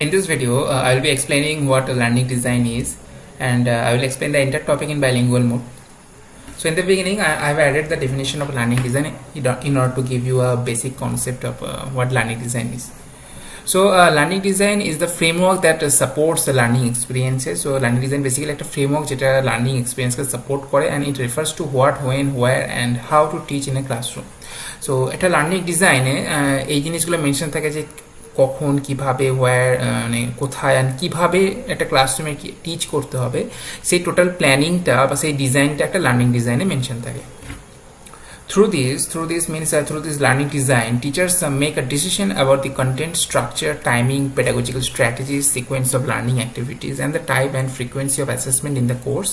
In this video, I will be explaining what a learning design is, and I will explain the entire topic in bilingual mode. So in the beginning, I have added the definition of learning design in order to give you a basic concept of what learning design is. So learning design is the framework that supports the learning experiences. So learning design basically like a framework যেটা learning experience কে support করে, and it refers to what, when, where and how to teach in a classroom. So এটা learning design এ এই জিনিসগুলো mention থাকে যে কখন কিভাবে wire মানে কোথায় অ্যান্ড কীভাবে একটা ক্লাসরুমে টিচ করতে হবে সেই টোটাল প্ল্যানিংটা বা সেই ডিজাইনটা একটা লার্নিং ডিজাইনে মেনশন থাকে। Through this learning design, teachers make a decision about the content, structure, timing, pedagogical strategies, sequence of learning activities, and the type and frequency of assessment in the course,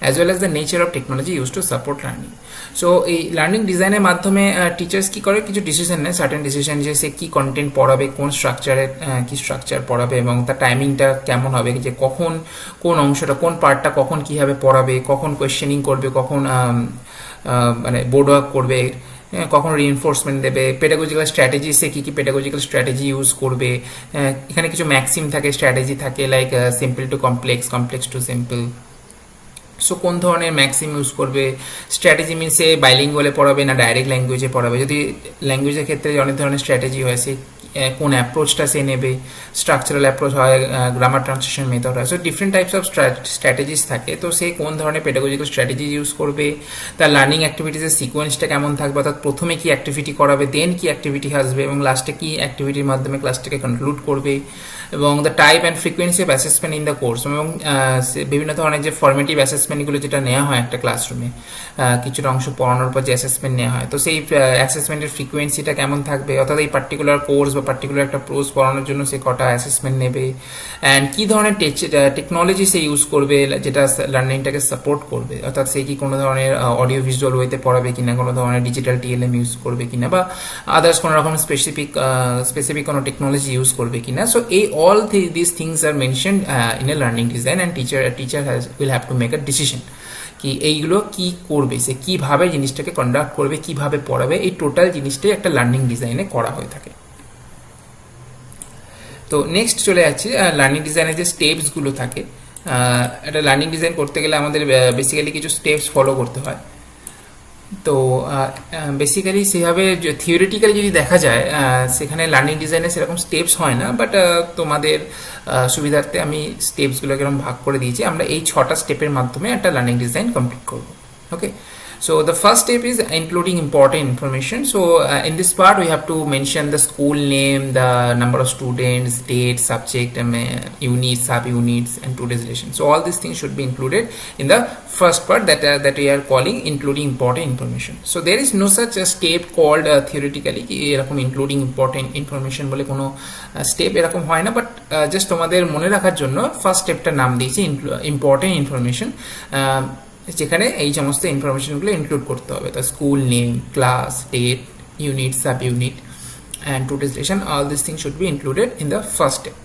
as well as the nature of technology used to support learning. So এই learning ডিজাইনের মাধ্যমে teachers কি করে, কিছু decision নেয়, certain decision যে সে কী content পড়াবে, কোন স্ট্রাকচারে কী স্ট্রাকচার পড়াবে এবং তার টাইমিংটা কেমন হবে, যে কখন কোন অংশটা কোন পার্টটা কখন কীভাবে পড়াবে, কখন কোয়েশ্চেনিং করবে, কখন মানে বোর্ড ওয়ার্ক করবে, কখন রিএনফোর্সমেন্ট দেবে, পেডাগজিক্যাল স্ট্র্যাটেজি সে কী কী পেডাগজিক্যাল স্ট্র্যাটেজি ইউজ করবে। এখানে কিছু ম্যাক্সিম থাকে, স্ট্র্যাটেজি থাকে, like simple to complex, complex to simple. So কোন ধরনের ম্যাক্সিম ইউজ করবে, স্ট্র্যাটেজি মিনসে বাইলিঙ্গুয়ালে পড়াবে না ডাইরেক্ট ল্যাঙ্গুয়েজে পড়াবে, যদি ল্যাঙ্গুয়েজের ক্ষেত্রে অনেক ধরনের স্ট্র্যাটেজি হয়, সে কোন অ্যাপ্রোচটা সে নেবে, স্ট্রাকচারাল অ্যাপ্রোচ হয়, গ্রামার ট্রান্সলেশন মেথড হয়। So different types of strategies থাকে। তো সে কোন ধরনের পেডাগজিক্যাল স্ট্র্যাটেজি ইউজ করবে, তার লার্নিং অ্যাক্টিভিটিসের সিকোয়েন্সটা কেমন থাকবে, অর্থাৎ প্রথমে কি অ্যাক্টিভিটি করাবে, দেন কি অ্যাক্টিভিটি আসবে এবং লাস্টে কি অ্যাক্টিভিটির মাধ্যমে ক্লাসটাকে কনক্লুড করবে, এবং the type and frequency of assessment in the course, এবং বিভিন্ন ধরনের যে ফর্মেটিভ অ্যাসেসমেন্টগুলো যেটা নেওয়া হয় একটা ক্লাসরুমে, কিছুটা অংশ পড়ানোর পর যে অ্যাসেসমেন্ট নেওয়া হয়, তো সেই অ্যাসেসমেন্টের ফ্রিকোয়েন্সিটা কেমন থাকবে, অর্থাৎ এই পার্টিকুলার কোর্স বা পার্টিকুলার একটা প্রোজ পড়ানোর জন্য সে কটা অ্যাসেসমেন্ট নেবে, অ্যান্ড কী ধরনের টেকনোলজি সে ইউজ করবে যেটা লার্নিংটাকে সাপোর্ট করবে, অর্থাৎ সে কি কোনো ধরনের অডিও ভিজুয়াল ওয়েতে পড়াবে কিনা, কোনো ধরনের ডিজিটাল টিএলএম ইউজ করবে কিনা, বা আদার্স কোনো রকম স্পেসিফিক কোনো টেকনোলজি ইউজ করবে কিনা। সো এই all these things are mentioned in a learning design, and teacher will have to make a decision কি এইগুলো কি করবে, সে কীভাবে জিনিসটাকে কন্ডাক্ট করবে, কীভাবে পড়াবে, এই টোটাল জিনিসটাই একটা লার্নিং ডিজাইনে করা হয়ে থাকে। তো নেক্সট চলে যাচ্ছি লার্নিং ডিজাইনের যে স্টেপসগুলো থাকে। একটা লার্নিং ডিজাইন করতে গেলে আমাদের বেসিক্যালি কিছু স্টেপস ফলো করতে হয়। তো বেসিক্যালি সেভাবে থিওরিটিক্যালি যদি দেখা যায় সেখানে লার্নিং ডিজাইনে সেরকম স্টেপস হয় না, বাট তোমাদের সুবিধার্থে আমি স্টেপসগুলোকে এরকম ভাগ করে দিয়েছি। আমরা এই 6টা স্টেপের মাধ্যমে একটা লার্নিং ডিজাইন কমপ্লিট করবো। ওকে, so the first step is including important information. So in this part we have to mention the school name, the number of students, date, subject, units, sub-units, and today's lesson. So all these things should be included in the first part that we are calling including important information. So there is no such a step called theoretically এরকম including important information বলে কোনো step এরকম হয় না, but just তোমাদের মনে রাখার জন্য ফার্স্ট স্টেপটার নাম দিয়েছি ইম্পর্টেন্ট ইনফরমেশন, যেখানে এই সমস্ত ইনফরমেশনগুলো ইনক্লুড করতে হবে। তো school name, class, date, unit, sub unit, and today's lesson, all this thing should be included in the first step.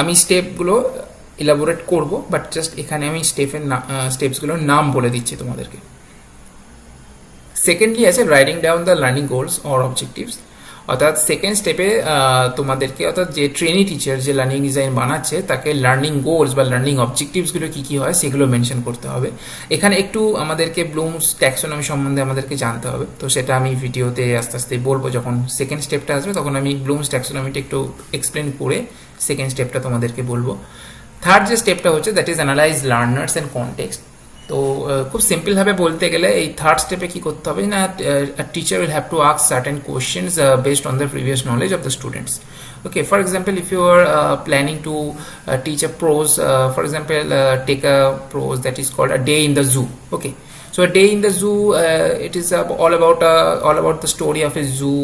আমি স্টেপগুলো ইলাবোরেট করব, বাট জাস্ট এখানে আমি স্টেপসগুলোর নাম বলে দিচ্ছি তোমাদেরকে। সেকেন্ডলি আছে writing down the learning goals or objectives, অর্থাৎ সেকেন্ড স্টেপে তোমাদেরকে, অর্থাৎ যে ট্রেনি টিচার যে লার্নিং ডিজাইন বানাচ্ছে তাকে লার্নিং গোলস বা লার্নিং অবজেক্টিভসগুলো কী কী হয় সেগুলো মেনশন করতে হবে। এখানে একটু আমাদেরকে ব্লুমস ট্যাক্সোনমি সম্বন্ধে আমাদেরকে জানতে হবে, তো সেটা আমি ভিডিওতে আস্তে আস্তে বলবো। যখন সেকেন্ড স্টেপটা আসবে তখন আমি ব্লুমস ট্যাক্সোনমিটা একটু এক্সপ্লেন করে সেকেন্ড স্টেপটা তোমাদেরকে বলবো। থার্ড যে স্টেপটা হচ্ছে that is analyse learners and context. তো খুব সিম্পলভাবে বলতে গেলে এই থার্ড স্টেপে কী করতে হবে না, teacher will have to ask certain questions based on the previous knowledge of the students. Okay, for example, if you are planning to teach a prose, for example, take a prose that is called A Day in the Zoo. Okay, so A Day in the Zoo, it is all about the story of a zoo,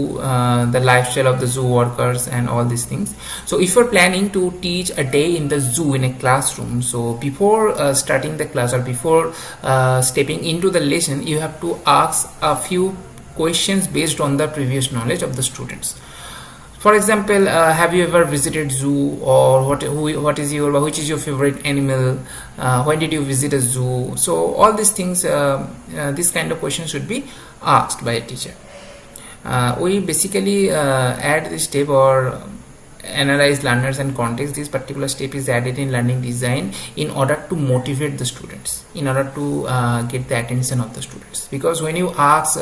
the lifestyle of the zoo workers and all these things. So if you are planning to teach a day in the zoo in a classroom, so before starting the class or before stepping into the lesson, you have to ask a few questions based on the previous knowledge of the students. For example, have you ever visited zoo, or which is your favorite animal, when did you visit a zoo? So all these things, this kind of questions should be asked by a teacher. We basically add this step or analyze learners and context. This particular step is added in learning design in order to motivate the students, in order to get the attention of the students, because when you ask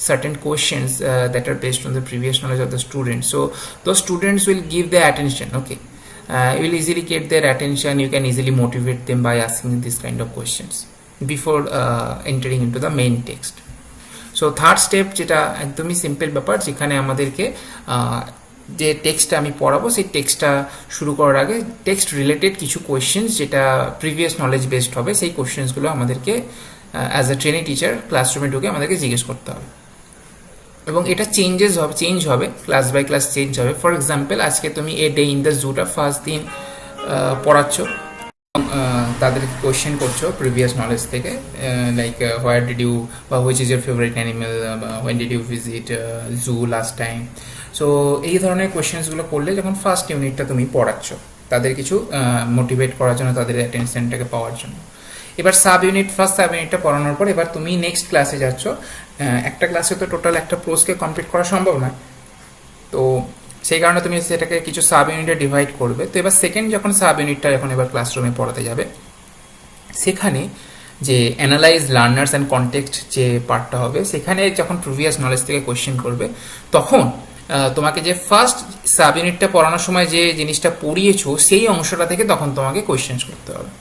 certain questions that are based on the previous knowledge of the students, so those students will give their attention. Okay, you will easily get their attention. You can easily motivate them by asking this kind of questions before entering into the main text. So third step যেটা একদমই simple ব্যাপার, যেখানে আমাদেরকে যে টেক্সটটা আমি পড়াবো সেই টেক্সটটা শুরু করার আগে টেক্সট রিলেটেড কিছু কোয়েশ্চেন্স যেটা প্রিভিয়াস নলেজ বেসড হবে, সেই কোয়েশ্চেন্সগুলো আমাদেরকে অ্যাজ আ ট্রেনিং টিচার ক্লাসরুমে ঢুকে আমাদেরকে জিজ্ঞেস করতে হবে, এবং এটা চেঞ্জ হবে ক্লাস বাই ক্লাস চেঞ্জ হবে। ফর এক্সাম্পল, আজকে তুমি এ ডে ইন দ্য জুটা ফার্স্ট দিন পড়াচ্ছ, তাদেরকে কোয়েশ্চেন করছো প্রিভিয়াস নলেজ থেকে, লাইক হোয়ার ডিড ইউ বা which is your favourite animal, when did you visit zoo last time. So এই ধরনের কোয়েশ্চেন্সগুলো করলে যখন ফার্স্ট ইউনিটটা তুমি পড়াচ্ছ তাদের কিছু মোটিভেট করার জন্য, তাদের অ্যাটেনশনটাকে পাওয়ার জন্য। এবার ফার্স্ট সাব ইউনিটটা পড়ানোর পর এবার তুমি নেক্সট ক্লাসে যাচ্ছ। একটা ক্লাসে তো টোটাল একটা কোর্সকে কমপ্লিট করা সম্ভব নয়, তো সেই কারণে তুমি সেটাকে কিছু সাব ইউনিটে ডিভাইড করবে। তো এবার সেকেন্ড যখন সাব ইউনিটটা যখন এবার ক্লাসরুমে পড়াতে যাবে, সেখানে যে অ্যানালাইজ লার্নার্স অ্যান্ড কনটেক্সট যে পার্টটা হবে, সেখানে যখন প্রিভিয়াস নলেজ থেকে কোয়েশ্চেন করবে, তখন তোমাকে যে ফার্স্ট সাব ইউনিটটা পড়ানোর সময় যে জিনিসটা পড়িয়েছো সেই অংশটা থেকে তখন তোমাকে কোয়েশ্চেন করতে হবে।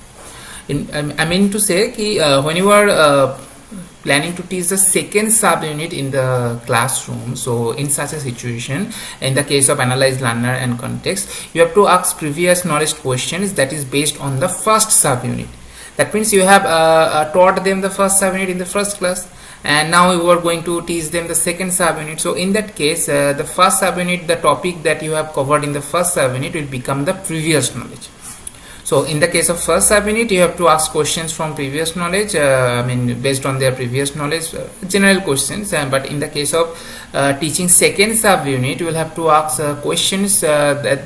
I mean to say ki when you are planning to teach the second subunit in the classroom, so in such a situation, in the case of analyze learner and context, you have to ask previous knowledge questions that is based on the first subunit. That means you have taught them the first subunit in the first class, and now you are going to teach them the second subunit. So in that case, the first subunit, the topic that you have covered in the first subunit will become the previous knowledge. So in the case of first subunit, you have to ask questions from previous knowledge, based on their previous knowledge, general questions. But in the case of teaching second subunit, you will have to ask questions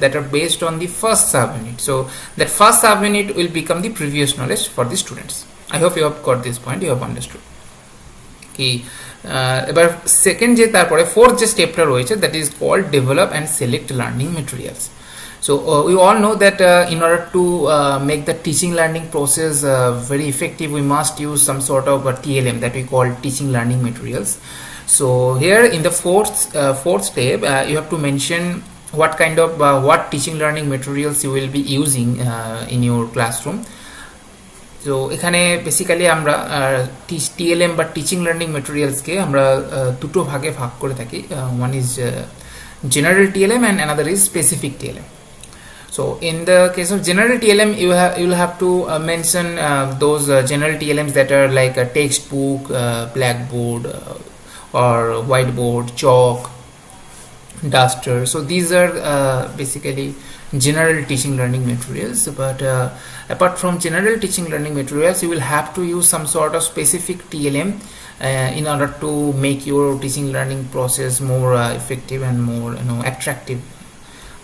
that are based on the first subunit. So that first subunit will become the previous knowledge for the students. I hope you have got this point, you have understood. কি এবার second যে তারপরে fourth যে স্টেপটা রয়েছে, that is called develop and select learning materials. So we all know that in order to make the teaching learning process very effective, we must use some sort of a TLM that we call teaching learning materials. So here in the fourth step, you have to mention what kind of what teaching learning materials you will be using in your classroom. So এখানে basically আমরা TLM বা teaching learning মেটেরিয়ালসকে আমরা দুটো ভাগে ভাগ করে থাকি। One is general TLM and another is specific TLM. So in the case of general TLM, you will have to mention those general TLMs that are like a textbook, blackboard, or whiteboard, chalk, duster. So these are basically general teaching learning materials. But apart from general teaching learning materials, you will have to use some sort of specific TLM in order to make your teaching learning process more effective and more attractive,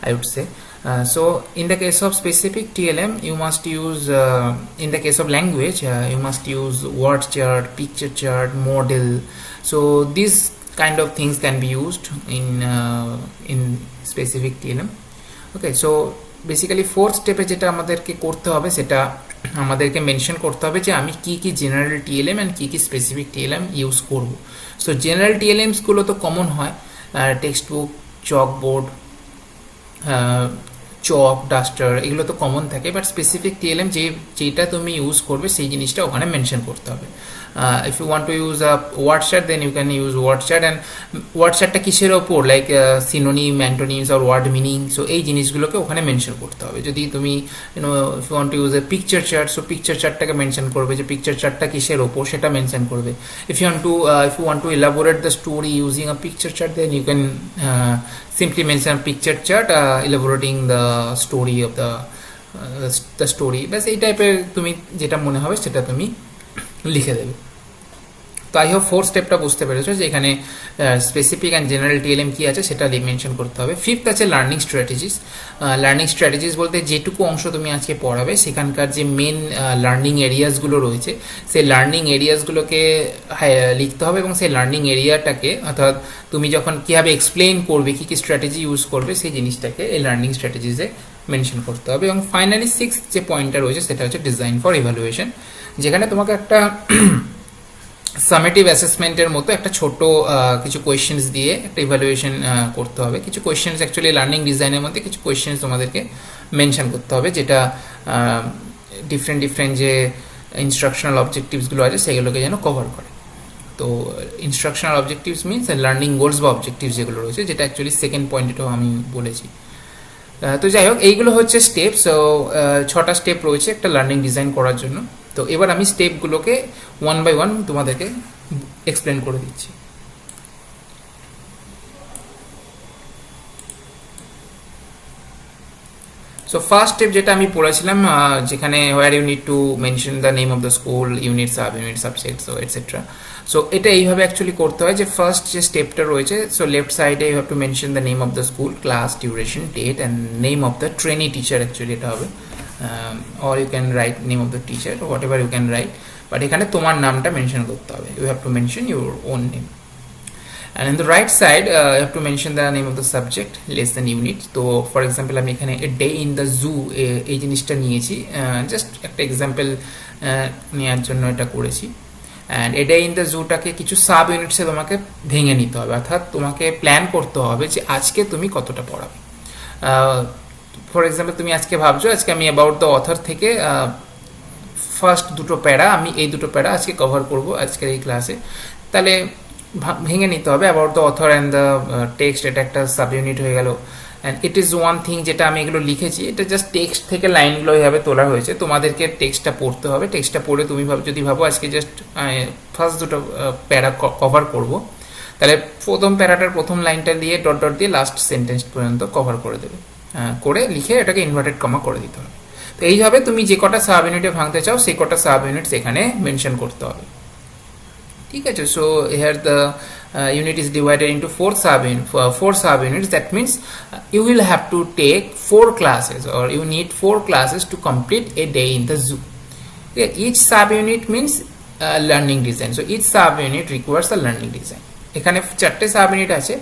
I would say. So in the case of specific TLM, you must use in the case of language, you must use word chart, picture chart, model. So these kind of things can be used in specific TLM. Okay, so basically fourth step যেটা আমাদেরকে করতে হবে, সেটা আমাদেরকে mention করতে হবে যে আমি কি কি জেনারেল TLM and কি কি স্পেসিফিক TLM ইউজ করব। সো জেনারেল TLMs গুলো তো কমন হয়, টেক্সট বুক, চকবোর্ড, চক, ডাস্টার, এগুলো তো কমন থাকে। বাট স্পেসিফিক TLM যেটা তুমি ইউজ করবে সেই জিনিসটা ওখানে মেনশন করতে হবে। If you want to use a word chart, then you can use word chart. And word চার্টটা কিসের ওপর, লাইক সিনোনিম, অ্যান্টোনিমস আর ওয়ার্ড মিনিং, সো এই জিনিসগুলোকে ওখানে মেনশন করতে হবে। যদি তুমি if you want to use a picture chart, so picture চার্টটাকে মেনশন করবে যে পিকচার চার্টটা কিসের ওপর সেটা মেনশন করবে। If you want to elaborate the story using a picture chart, then you can simply mention picture chart elaborating the story of the story. বাস এই টাইপের তুমি যেটা মনে হবে সেটা তুমি লিখে দেবে। তো আই হোপ 4th স্টেপটা বুঝতে পেরেছো যে এখানে স্পেসিফিক অ্যান্ড জেনারেল টিএলএম কী আছে সেটা মেনশন করতে হবে। 5th আছে লার্নিং স্ট্র্যাটেজিস। লার্নিং স্ট্র্যাটেজিস বলতে যেটুকু অংশ তুমি আজকে পড়াবে সেখানকার যে মেন লার্নিং এরিয়াসগুলো রয়েছে সেই লার্নিং এরিয়াসগুলোকে লিখতে হবে, এবং সেই লার্নিং এরিয়াটাকে অর্থাৎ তুমি যখন কীভাবে এক্সপ্লেইন করবে, কী কী স্ট্র্যাটেজি ইউজ করবে সেই জিনিসটাকে এই লার্নিং স্ট্র্যাটেজিসে মেনশন করতে হবে। এবং ফাইনালি 6th যে পয়েন্টটা রয়েছে সেটা হচ্ছে ডিজাইন ফর ইভ্যালুয়েশন, যেখানে তোমাকে একটা সামেটিভ অ্যাসেসমেন্টের মতো একটা ছোট কিছু কোয়েশ্চেন্স দিয়ে একটা ইভ্যালুয়েশন করতে হবে। কিছু কোয়েশ্চেন্স অ্যাকচুয়ালি লার্নিং ডিজাইনের মধ্যে কিছু কোয়েশ্চেন্স তোমাদেরকে মেনশন করতে হবে, যেটা ডিফারেন্ট যে ইনস্ট্রাকশনাল অবজেক্টিভসগুলো আছে সেগুলোকে যেন কভার করে। তো instructional objectives means learning goals বা অবজেক্টিভস যেগুলো রয়েছে, যেটা অ্যাকচুয়ালি সেকেন্ড পয়েন্টেও আমি বলেছি। তো যাই হোক, এইগুলো হচ্ছে স্টেপ। সো 6টা স্টেপ রয়েছে একটা লার্নিং ডিজাইন করার জন্য। তো এবার আমি স্টেপগুলোকে 1 by 1 তোমাদেরকে এক্সপ্লেন করে দিচ্ছি। সো ফার্স্ট স্টেপ যেটা আমি পড়েছিলাম, যেখানে where you need to mention the name of the school, unit, sub unit, subject, so etcetera. So এটা এইভাবে অ্যাকচুয়ালি করতে হয় যে ফার্স্ট যে স্টেপটা রয়েছে, সো লেফট সাইডে you have to mention the name of the school, class, duration, date and name of the trainee teacher. Actually এটা হবে or you can write name of the teacher or whatever you can write, but এখানে তোমার নামটা mention করতে হবে। you have to mention your own name, and on the right side you have to mention the name of the subject, less than unit. তো for example আমি এখানে a day in the zoo এই জিনিসটা নিয়েছি, just একটা example নেওয়ার জন্য এটা করেছি। And a day in the জুটাকে কিছু সাব ইউনিটসে তোমাকে ভেঙে নিতে হবে, অর্থাৎ তোমাকে প্ল্যান করতে হবে যে আজকে তুমি কতটা পড়াবে। ফর এক্সাম্পল তুমি আজকে ভাবছো আজকে আমি অ্যাবাউট দ্য অথর থেকে ফার্স্ট দুটো প্যারা, আমি এই দুটো প্যারা আজকে কভার করবো আজকের এই ক্লাসে, তাহলে ভেঙে নিতে হবে about the author and the text, এটা একটা সাব ইউনিট হয়ে গেল। And it is one thing, যেটা আমি এগুলো লিখেছি এটা জাস্ট টেক্সট থেকে লাইনগুলো এইভাবে তোলা হয়েছে, তোমাদেরকে টেক্সটটা পড়তে হবে। টেক্সটটা পড়ে তুমি যদি ভাবো আজকে জাস্ট ফার্স্ট দুটো প্যারা কভার করবো, তাহলে প্রথম প্যারাটার প্রথম লাইনটা দিয়ে ডট ডট দিয়ে লাস্ট সেন্টেন্স পর্যন্ত কভার করে দেবে, করে লিখে এটাকে ইনভার্টেড কমা করে দিতে হবে। তো এইভাবে তুমি যে কটা সাব ইউনিটে ভাঙতে চাও সেই কটা সাব ইউনিটস এখানে মেনশন করতে হবে, ঠিক আছে। So here the unit is divided into four sub units. That means you will have to take 4 classes, or you need 4 classes to complete a day in the zoo. Okay, each sub unit means learning design, so each sub unit requires a learning design. এখানে 4টে sub unit আছে।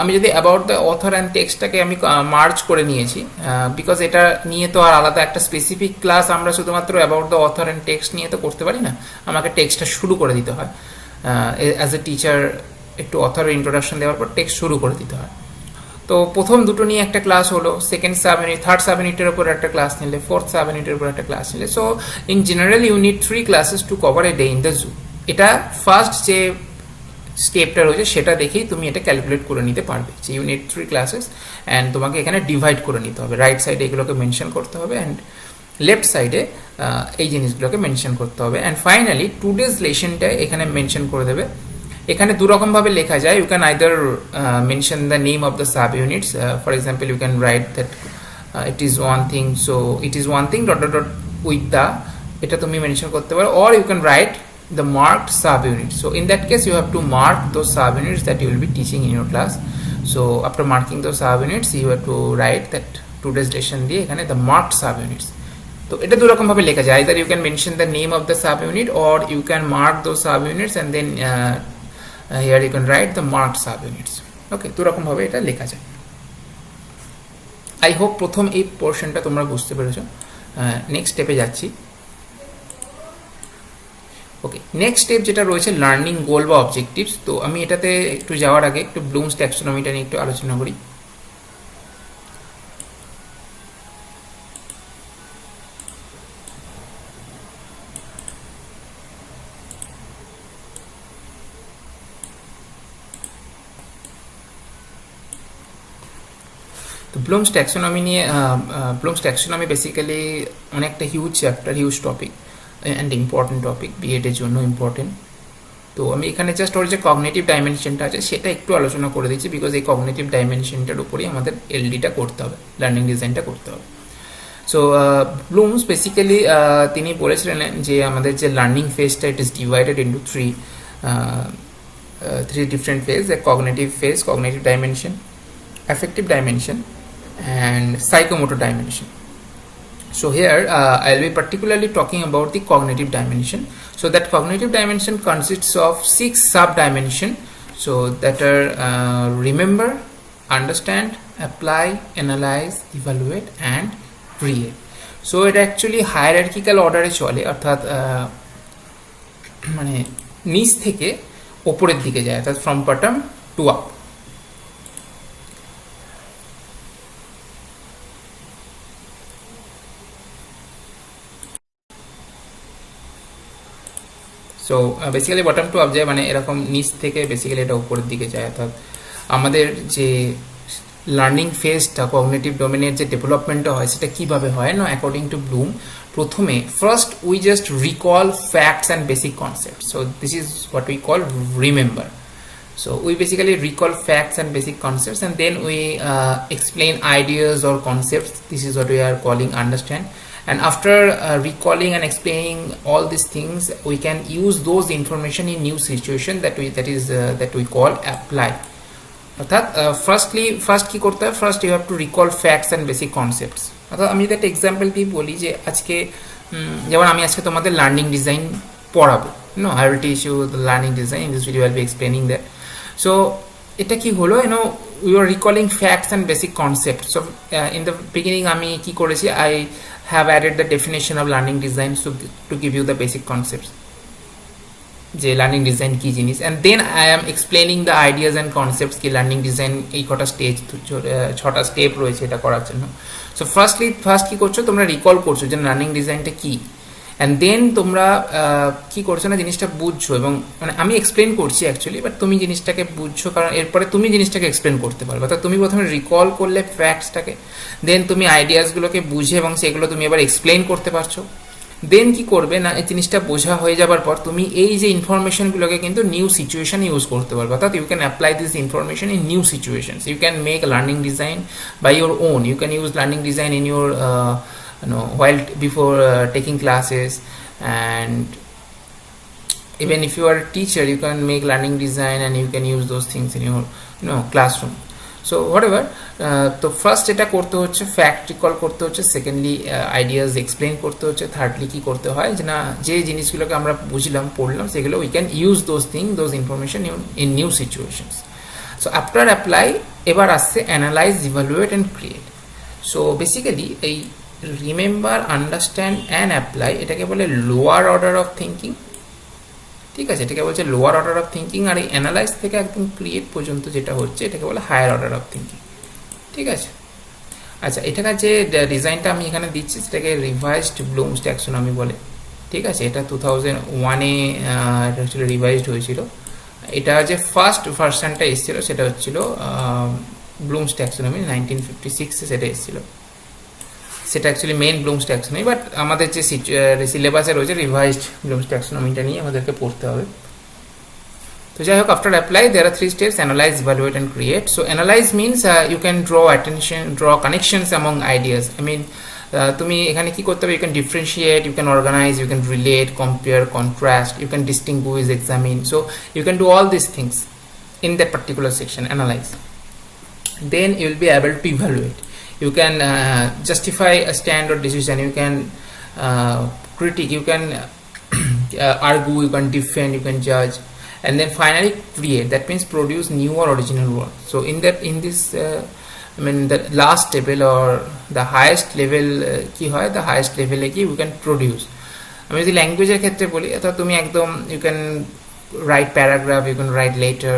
আমি যদি about the author and টেক্সটটাকে আমি merge করে নিয়েছি, because এটা নিয়ে তো আর আলাদা একটা স্পেসিফিক ক্লাস আমরা শুধুমাত্র about the author and text নিয়ে তো করতে পারি না, আমাকে টেক্সটটা শুরু করে দিতে হয়। অ্যাজ এ টিচার একটু অথরের ইন্ট্রোডাকশন দেওয়ার পর টেক্সট শুরু করে দিতে হয়। তো প্রথম দুটো নিয়ে একটা ক্লাস হলো, second sub unit, third sub ইউনিটের উপর একটা ক্লাস নিলে, ফোর্থ সাব ইউনিটের উপর একটা ক্লাস নিলে। So in general you need 3 classes to cover a day in the zoo. এটা ফার্স্ট যে স্টেপটা রয়েছে সেটা দেখেই তুমি এটা ক্যালকুলেট করে নিতে পারবে যে ইউ নিড 3 ক্লাসেস, অ্যান্ড তোমাকে এখানে ডিভাইড করে নিতে হবে। রাইট সাইডে এগুলোকে মেনশন করতে হবে, অ্যান্ড লেফট সাইডে এই জিনিসগুলোকে মেনশন করতে হবে। অ্যান্ড ফাইনালি টুডেজ লেসনটা এখানে মেনশন করে দেবে। এখানে দুরকমভাবে লেখা যায়, you can either mention the name of the sub units, for example you can write that it is one thing, so it is one thing dot dot dot with the, এটা তুমি মেনশন করতে পারো, or you can write the marked sub units. So in that case you have to mark those sub units that you will be teaching in your class. So after marking those sub units you have to write that today's lesson দিয়ে এখানে the marked sub units. তো এটা দুরকম ভাবে লেখা যায়, either you can mention the name of the sub unit or you can mark those sub units and then here you can write the marked sub units. Okay, দুরকম ভাবে এটা লেখা যায়। I hope প্রথম এই পোরশনটা তোমরা বুঝতে পেরেছো। নেক্সট স্টেপে যাচ্ছি। ওকে, নেক্সট স্টেপ যেটা রয়েছে লার্নিং গোল বা অবজেক্টিভস। তো আমি এটাতে একটু যাওয়ার আগে একটু ব্লুমস ট্যাক্সোনমিটা নিয়ে একটু আলোচনা করি। তো ব্লুমস ট্যাক্সোনমি নিয়ে, ব্লুমস ট্যাক্সোনমি বেসিক্যালি অনেকটা huge chapter, huge topic and important topic, বিএডের জন্য ইম্পর্টেন্ট। তো আমি এখানে জাস্ট ওর যে কগনিটিভ ডাইমেনশনটা আছে সেটা একটু আলোচনা করে দিচ্ছি, বিকজ এই কগনিটিভ ডাইমেনশনটার উপরেই আমাদের এলডিটা করতে হবে, লার্নিং ডিজাইনটা করতে হবে। সো ব্লুমস বেসিক্যালি তিনি বলেছিলেন যে আমাদের যে লার্নিং ফেজটা it is divided into 3, three different phases: the cognitive phase, cognitive dimension, affective dimension, and psychomotor dimension. So here I'll be particularly talking about the cognitive dimension. So that cognitive dimension consists of 6 sub-dimension, so that are remember, understand, apply, analyze, evaluate, and create. So it actually hierarchical order এ চলে, অর্থাৎ মানে নিচ থেকে উপরের দিকে যায়, অর্থাৎ from bottom to up. So basically bottom to up যায়, মানে এরকম নিচ থেকে বেসিক্যালি এটা উপরের দিকে যায়। অর্থাৎ আমাদের যে লার্নিং ফেজটা কগনিটিভ ডোমেনের যে ডেভেলপমেন্টটা হয় সেটা কীভাবে হয় না, অ্যাকর্ডিং টু ব্লুম, প্রথমে first we just recall facts and basic concept. So this is what we call remember. So we basically recall facts and basic concepts, and then we explain ideas or concepts. This is what we are calling understand. And after recalling and explaining all these things, we can use those information in new situation that we call apply. অর্থাৎ first কি করতে হয়, first you have to recall facts and basic concepts. অর্থাৎ আমি একটা example দিয়ে বলি যে আজকে যেমন আমি আজকে তোমাদের লার্নিং ডিজাইন পড়াবো, no I will teach you the learning design, in this video I will be explaining that. So এটা কি হলো, we are recalling facts and basic concept. So in the beginning আমি কি করেছি, I have added the definition of learning design to give you the basic concepts, যে learning design কী জিনিস, and then I am explaining the ideas and concepts কি learning design এই কটা stage, 6টা স্টেপ রয়েছে এটা করার জন্য. সো ফার্স্ট কী করছো, তোমরা রিকল করছো যে লার্নিং ডিজাইনটা কী, অ্যান্ড দেন তোমরা কী করছো না, জিনিসটা বুঝছো, এবং মানে আমি এক্সপ্লেন করছি অ্যাকচুয়ালি, বাট তুমি জিনিসটাকে বুঝছো, কারণ এরপরে তুমি জিনিসটাকে এক্সপ্লেন করতে পারবে. অর্থাৎ তুমি প্রথমে রিকল করলে ফ্যাক্টসটাকে, দেন তুমি আইডিয়াসগুলোকে বুঝে এবং সেগুলো তুমি এবার এক্সপ্লেন করতে পারছো. দেন কি করবে না, এই জিনিসটা বোঝা হয়ে যাবার পর তুমি এই যে ইনফরমেশনগুলোকে কিন্তু নিউ সিচুয়েশন ইউজ করতে পারবে. অর্থাৎ you can apply this information in new situations. You can make learning design by your own. You can use learning design in your while before taking classes, and even if you are a teacher you can make learning design and you can use those things in your classroom. So whatever, তো first এটা করতে হচ্ছে fact recall করতে হচ্ছে, secondly ideas explain করতে হচ্ছে, thirdly কি করতে হয় যে না, যে জিনিসগুলোকে আমরা বুঝলাম পড়লাম সেগুলো we can use those information in new situations. So after apply এবার আসছে analyse, evaluate and create. So basically এই রিমেম্বার, আন্ডারস্ট্যান্ড অ্যান্ড অ্যাপ্লাই এটাকে বলে লোয়ার অর্ডার অফ থিঙ্কিং. ঠিক আছে, এটাকে বলছে লোয়ার অর্ডার অফ থিঙ্কিং. আর এই অ্যানালাইজ থেকে একদম ক্রিয়েট পর্যন্ত যেটা হচ্ছে এটাকে বলে হায়ার অর্ডার অফ থিঙ্কিং. ঠিক আছে, আচ্ছা, এটাকার যে ডিজাইনটা আমি এখানে দিচ্ছি সেটাকে রিভাইজড ব্লুমস ট্যাক্সোনমি বলে. ঠিক আছে, এটা 2001-এ এটা অ্যাকচুয়ালি রিভাইজড হয়েছিল. এটা যে ফার্স্ট ভার্সানটা এসেছিলো সেটা হচ্ছিল ব্লুমস ট্যাক্সোনমি, 1956-এ সেটা এসেছিলো. সেটা actually main Bloom's taxonomy, but আমাদের যে সিলেবাসে রয়েছে রিভাইজড ব্লুমস ট্যাক্সোনমিটা নিয়ে আমাদেরকে পড়তে হবে. তো যাই হোক, after apply there are 3 steps: analyse, evaluate and create. So analyse means you can draw connections among ideas. I mean তুমি এখানে কি করতে হবে, you can differentiate, you can organise, you can relate, compare, contrast, you can distinguish, examine. So you can do all this things in that particular section, analyze. Then you will be able to evaluate. You can justify a stand or decision, you can critique, you can argue, you can defend, you can judge, and then finally create. That means produce new or original work. So in this I mean the last level or the highest level কি হয়, the highest level এ কি we can produce. আমি যদি ল্যাঙ্গুয়েজের ক্ষেত্রে বলি, অর্থাৎ তুমি একদম you can write paragraph, you can write later,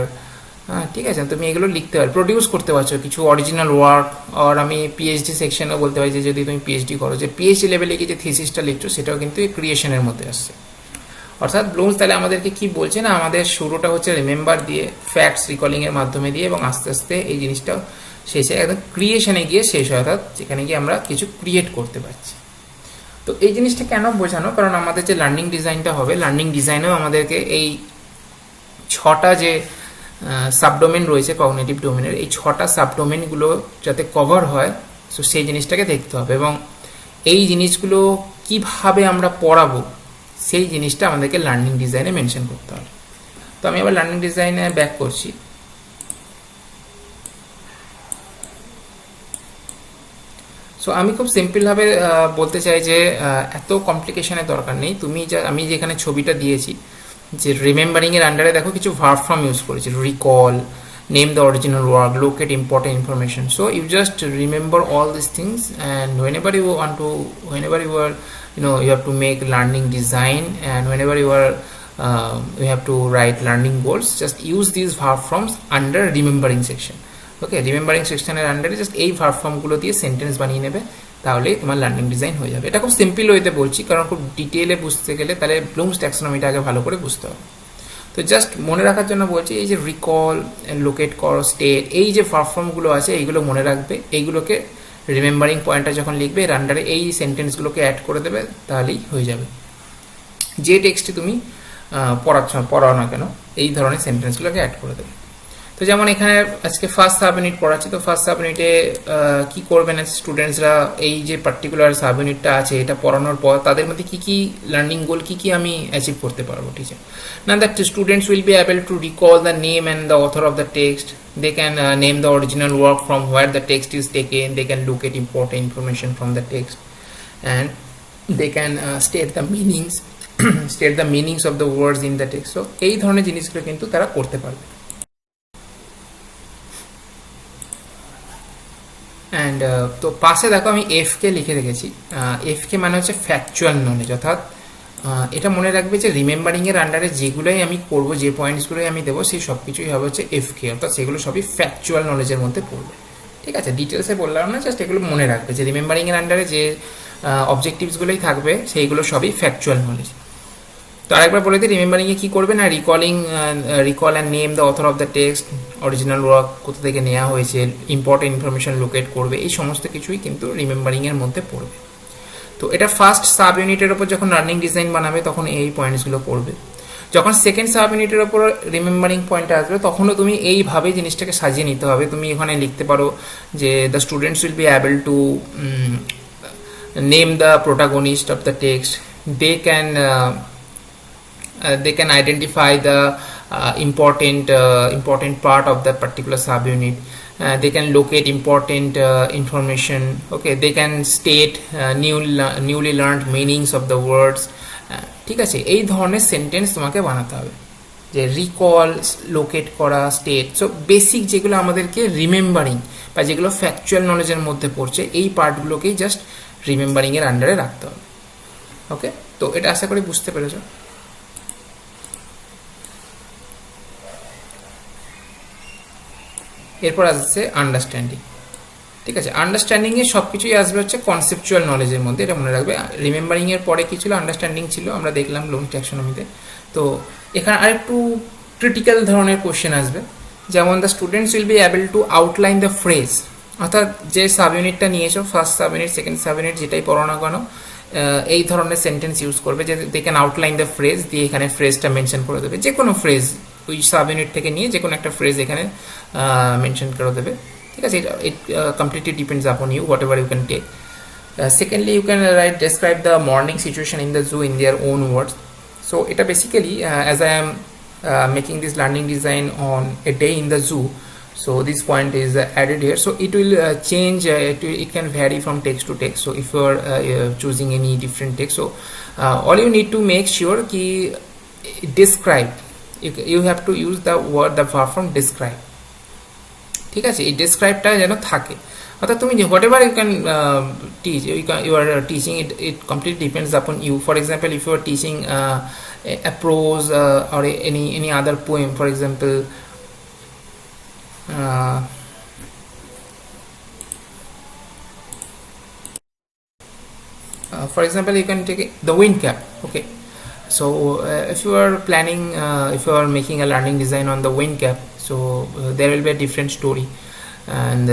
ঠিক আছে, তুমি এগুলো লিখতে পারো, প্রডিউস করতে পারছো কিছু অরিজিনাল ওয়ার্ক. আর আমি পিএইচডি সেকশনেও বলতে পারি যে যদি তুমি পিএইচডি করো, যে পিএইচডি লেভেলে গিয়ে যে থিসিসটা লিখছো সেটাও কিন্তু এই ক্রিয়েশনের মধ্যে আসছে. অর্থাৎ ব্লুমস তাহলে আমাদেরকে কি বলছে না, আমাদের শুরুটা হচ্ছে রিমেম্বার দিয়ে, ফ্যাক্টস রিকলিংয়ের মাধ্যমে দিয়ে, এবং আস্তে আস্তে এই জিনিসটা শেষে একদম ক্রিয়েশনে গিয়ে শেষ হয়, অর্থাৎ যেখানে গিয়ে আমরা কিছু ক্রিয়েট করতে পারছি. তো এই জিনিসটা কেন বোঝানো, কারণ আমাদের যে লার্নিং ডিজাইনটা হবে, লার্নিং ডিজাইনেও আমাদেরকে এই 6টা যে সাবডোমেন রয়েছে কগনিটিভ ডোমেনের, এই 6টা সাবডোমেনগুলো যাতে কভার হয়, সো সেই জিনিসটাকে দেখতে হবে, এবং এই জিনিসগুলো কিভাবে আমরা পড়াবো সেই জিনিসটা আমাদেরকে লার্নিং ডিজাইনে মেনশন করতে হবে. তো আমি আবার লার্নিং ডিজাইনে ব্যাক করছি। সো আমি খুব সিম্পলভাবে বলতে চাই যে এত কমপ্লিকেশনের দরকার নেই। আমি যেখানে ছবিটা দিয়েছি যে রিমেম্বারিংয়ের আন্ডারে দেখো কিছু ভার্ব ফর্ম ইউজ করেছি, recall, name the original work, locate important information. So you just remember all these things, and whenever you are, you have to make learning design, and whenever you have to write learning goals, just use these verb forms under remembering section. Okay, remembering সেকশনের আন্ডারে just এই verb ফর্মগুলো দিয়ে sentence বানিয়ে নেবে, তাহলেই তোমার learning design হয়ে যাবে। এটা খুব সিম্পল ওয়েতে বলছি, কারণ খুব ডিটেলে বুঝতে গেলে তাহলে ব্লুমস ট্যাক্সোনমিটা আগে ভালো করে বুঝতে হবে। তো জাস্ট মনে রাখার জন্য বলছি, এই যে রিকল, লোকেট কর, স্টেট, এই যে ভার্ব ফর্মগুলো আছে এইগুলো মনে রাখবে। এইগুলোকে রিমেম্বারিং পয়েন্টটা যখন লিখবে এর আন্ডারে এই সেন্টেন্সগুলোকে অ্যাড করে দেবে, তাহলেই হয়ে যাবে। যে টেক্সটে তুমি পড়াও না কেন, এই ধরনের সেন্টেন্সগুলোকে অ্যাড করে দেবে। তো যেমন এখানে আজকে ফার্স্ট সাব ইউনিট পড়াচ্ছি, তো ফার্স্ট সাব ইউনিটে কী করবে না স্টুডেন্টসরা, এই যে পার্টিকুলার সাব ইউনিটটা আছে এটা পড়ানোর পর তাদের মধ্যে কী কী লার্নিং গোল কী কী আমি অ্যাচিভ করতে পারবো টিচার না, that students will be able two recall the name and the author of the text, they can name the original work from where the text is taken, they can locate important information from the text, and they can state the meanings state the meanings of the words in the text. So এই ধরনের জিনিসগুলো কিন্তু তারা করতে পারবে। And তো পাশে দেখো আমি এফকে লিখে রেখেছি। এফকে মানে হচ্ছে ফ্যাকচুয়াল নলেজ, অর্থাৎ এটা মনে রাখবে যে রিমেম্বারিংয়ের আন্ডারে যেগুলোই আমি করবো, যে পয়েন্টসগুলোই আমি দেবো, সেই সব কিছুই হবে হচ্ছে এফকে, অর্থাৎ সেগুলো সবই ফ্যাকচুয়াল নলেজের মধ্যে পড়বে। ঠিক আছে, ডিটেলসে বললাম না, জাস্ট এগুলো মনে রাখবে যে রিমেম্বারিংয়ের আন্ডারে যে অবজেক্টিভসগুলোই থাকবে সেইগুলো সবই ফ্যাকচুয়াল নলেজ। তো আরেকবার বলে দিই, রিমেম্বারিংয়ে কী করবে না, recall and name the author of the text, original work কোথা থেকে নেওয়া হয়েছে, ইম্পর্টেন্ট ইনফরমেশন লোকেট করবে, এই সমস্ত কিছুই কিন্তু রিমেম্বারিংয়ের মধ্যে পড়বে। তো এটা ফার্স্ট সাব ইউনিটের ওপর যখন লার্নিং ডিজাইন বানাবে তখন এই পয়েন্টসগুলো পড়বে। যখন সেকেন্ড সাব ইউনিটের ওপর রিমেম্বারিং পয়েন্ট আসবে তখনও তুমি এইভাবে জিনিসটাকে সাজিয়ে নিতে হবে। তুমি এখানে লিখতে পারো যে the students will be able two name the protagonist of the text, they can identify the important part of that particular subunit, they can locate important information, okay, they can state newly learned meanings of the words. ঠিক আছে, এই ধরনের sentence তোমাকে বানাতে হবে, যে recall, locate করা, state. So basic যেগুলো আমাদেরকে রিমেম্বারিং বা যেগুলো ফ্যাকচুয়াল নলেজের মধ্যে পড়ছে, এই পার্টগুলোকেই জাস্ট রিমেম্বারিংয়ের আন্ডারে রাখতে হবে। ওকে, তো এটা আশা করি বুঝতে পেরেছো। এরপর আসছে আন্ডারস্ট্যান্ডিং। ঠিক আছে, আন্ডারস্ট্যান্ডিংয়ে সব কিছুই আসবে হচ্ছে কনসেপচুয়াল নলেজের মধ্যে, এটা মনে রাখবে। রিমেম্বারিংয়ের পরে কী ছিল, আন্ডারস্ট্যান্ডিং ছিল, আমরা দেখলাম ব্লুমস ট্যাক্সোনমিতে। তো এখানে আরেকটু ক্রিটিক্যাল ধরনের কোশ্চেন আসবে, যেমন the students will be able two outline the phrase, অর্থাৎ যে সাব ইউনিটটা নিয়েছো, first sub unit, second sub unit, যেটাই পড়ো না কেন, এই ধরনের সেন্টেন্স ইউজ করবে, যে they can outline the phrase, দিয়ে এখানে ফ্রেজটা মেনশন করে দেবে, যে কোনো ফ্রেজ ওই সাব ইউনিট থেকে নিয়ে যে কোনো একটা ফ্রেজ এখানে মেনশন করে দেবে। ঠিক আছে, it completely depends upon you, whatever you can take. Secondly, you can describe the morning situation in the zoo in their own words. So এটা basically as I am making this learning design on a day in the zoo, so this point is added here. So it will change, it can vary from text to text. So if you are choosing any different text, so all you need to make sure ki describe, you have to use the verb from describe. ঠিক আছে, এই ডেসক্রাইবটা যেন থাকে, অর্থাৎ তুমি whatever you can teach, you are teaching, it completely depends upon you. For example, if you are teaching a prose or any other poem, for example, you can take the wind cap. Okay, so if you are planning, if you are making a learning design on the wind cap, so there will be a different story. And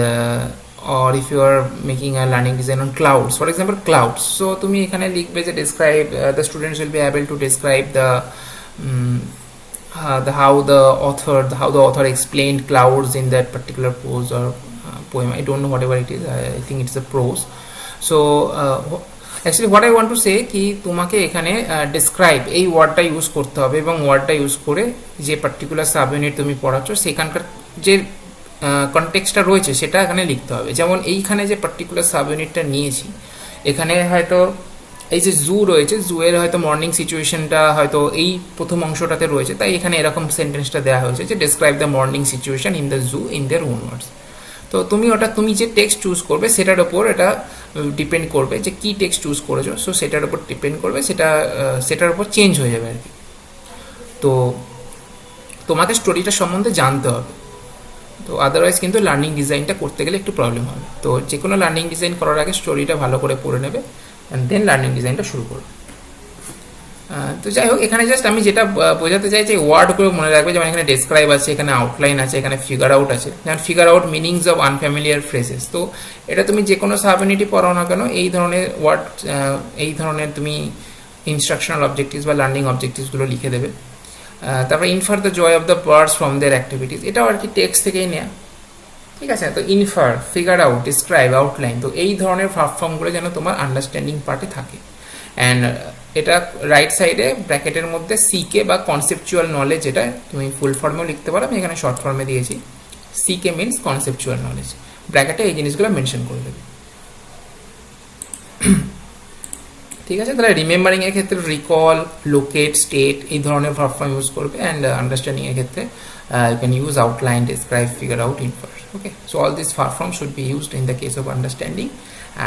or if you are making a learning design on clouds, for example clouds, so তুমি এখানে লিখবে যে describe, the students will be able to describe how the author explained clouds in that particular prose or poem. I don't know, whatever it is, I think it's a prose. So actually what I want to say কি তোমাকে এখানে describe এই ওয়ার্ডটা use করতে হবে এবং ওয়ার্ডটা use করে যে পার্টিকুলার সাব ইউনিট তুমি পড়াচ্ছ সেখানকার যে কনটেক্সটটা রয়েছে সেটা এখানে লিখতে হবে। যেমন এইখানে যে পার্টিকুলার সাব ইউনিটটা নিয়েছি, এখানে হয়তো এই যে জু রয়েছে, জু এর হয়তো মর্নিং সিচুয়েশনটা হয়তো এই প্রথম অংশটাতে রয়েছে, তাই এখানে এরকম সেন্টেন্সটা দেওয়া হয়েছে যে describe the morning situation in the zoo in their own words. তো তুমি যে টেক্সট চুজ করবে সেটার ওপর এটা ডিপেন্ড করবে যে কি টেক্সট চুজ করেছো, সো সেটার উপর ডিপেন্ড করবে, সেটার উপর চেঞ্জ হয়ে যাবে আর কি। তো তোমাকে স্টোরিটা সম্বন্ধে জানতে হবে, তো আদারওয়াইজ কিন্তু লার্নিং ডিজাইনটা করতে গেলে একটু প্রবলেম হবে। তো যে কোনো লার্নিং ডিজাইন করার আগে স্টোরিটা ভালো করে পড়ে নেবে অ্যান্ড দেন লার্নিং ডিজাইনটা শুরু করবে। তো যাই হোক, এখানে জাস্ট আমি যেটা বোঝাতে চাই যে ওয়ার্ডগুলো মনে রাখবে, যেমন এখানে ডেসক্রাইব আছে, এখানে আউটলাইন আছে, এখানে ফিগার আউট আছে, যেমন figure out meanings of unfamiliar phrases. তো এটা তুমি যে কোনো সাব ইউনিটই পড়াও না কেন এই ধরনের ওয়ার্ড, এই ধরনের তুমি ইনস্ট্রাকশনাল অবজেক্টিভস বা লার্নিং অবজেক্টিভসগুলো লিখে দেবে। তারপরে infer the joy of the birds from their activities, এটাও আর কি টেক্সট থেকেই নেওয়া, ঠিক আছে। তো infer, figure out, describe, outline, তো এই ধরনের ভার্ব ফর্মগুলো যেন তোমার আন্ডারস্ট্যান্ডিং পার্টে থাকে। অ্যান্ড এটা রাইট সাইডে ব্র্যাকেটের মধ্যে সিকে বা কনসেপচুয়াল নলেজ, এটা তুমি ফুল ফর্মেও লিখতে পারো, আমি এখানে শর্ট ফর্মে দিয়েছি। সিকে মিনস কনসেপচুয়াল নলেজ, ব্র্যাকেটে এই জিনিসগুলো মেনশন করে দেবে, ঠিক আছে। তাহলে রিমেম্বারিং এর ক্ষেত্রে রিকল, লোকেট, স্টেট এই ধরনের ভার্ব ফর্ম ইউজ করবে। অ্যান্ড আন্ডারস্ট্যান্ডিং এর ক্ষেত্রে you can use outline, describe, figure out, infer. Okay, so all these verb forms should be used in the case of understanding,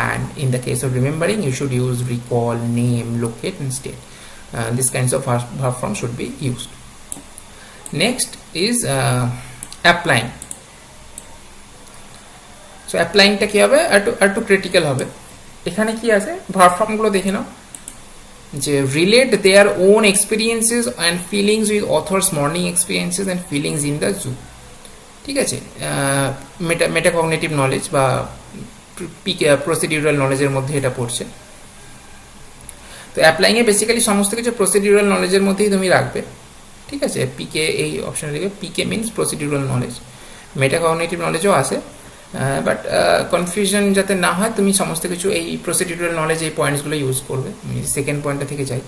and in the case of remembering you should use recall, name, locate and state. These kinds of verb forms should be used. Next is applying. So applying টা কি হবে, আর একটু critical হবে। এখানে কি আছে, verb ফর্মগুলো দেখে নাও যে relate their own experiences and feelings with author's morning experiences and feelings in the zoo, ঠিক আছে। মেটাকগনিটিভ নলেজ বা প্রসিডিউরাল নলেজের মধ্যে এটা পড়ছে। তো অ্যাপ্লাইংয়ে বেসিক্যালি সমস্ত কিছু প্রসিডিউরাল নলেজের মধ্যেই তুমি রাখবে, ঠিক আছে। পিকে এই অপশানে লিখবে, পিকে মিনস প্রসিডিউরাল নলেজ, মেটাকগনিটিভ নলেজও আছে, বাট কনফিউশন যাতে না হয় তুমি সমস্ত কিছু এই প্রসিডিউরাল নলেজ এই পয়েন্টসগুলো ইউজ করবে। আমি সেকেন্ড পয়েন্টটা থেকে যাই,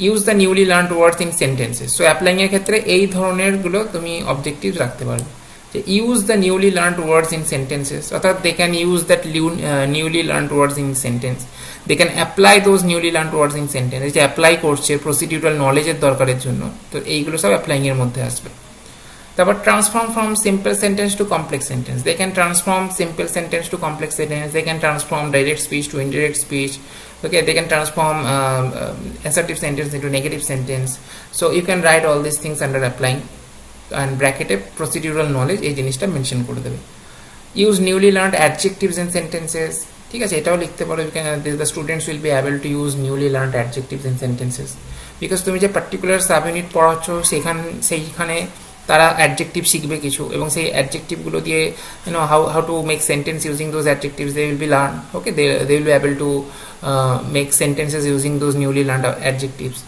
use the newly learned words in sentences. So অ্যাপ্লাইংয়ের ক্ষেত্রে এই ধরনেরগুলো তুমি অবজেক্টিভ রাখতে পারবে, যে use the newly learned words in sentences, অর্থাৎ they can use that newly learned words in sentence, they can apply those newly learned words in sentence. যে অ্যাপ্লাই করছে প্রসিডিউরাল নলেজের দরকারের জন্য, তো এইগুলো সব অ্যাপ্লাইংয়ের মধ্যে আসবে। তারপর transform from simple sentence to complex sentence, they can transform simple sentence to complex sentence, they can transform direct speech to indirect speech, okay, they can transform assertive sentence into negative sentence. So you can write all these things under applying, and bracket procedural knowledge এই জিনিসটা mention করে দেবে। Use newly learned adjectives in sentences, ঠিক আছে, এটাও লিখতে পারো। The students will be able to use newly learned adjectives in sentences, because তুমি যে পার্টিকুলার সাব ইউনিট পড়াচ্ছ সেইখানে তারা অ্যাডজেক্টিভ শিখবে কিছু, এবং সেই অ্যাডজেক্টিভগুলো দিয়ে how to make sentence using those adjectives they will be learn. Okay, they will be able to make sentences using those newly learned adjectives.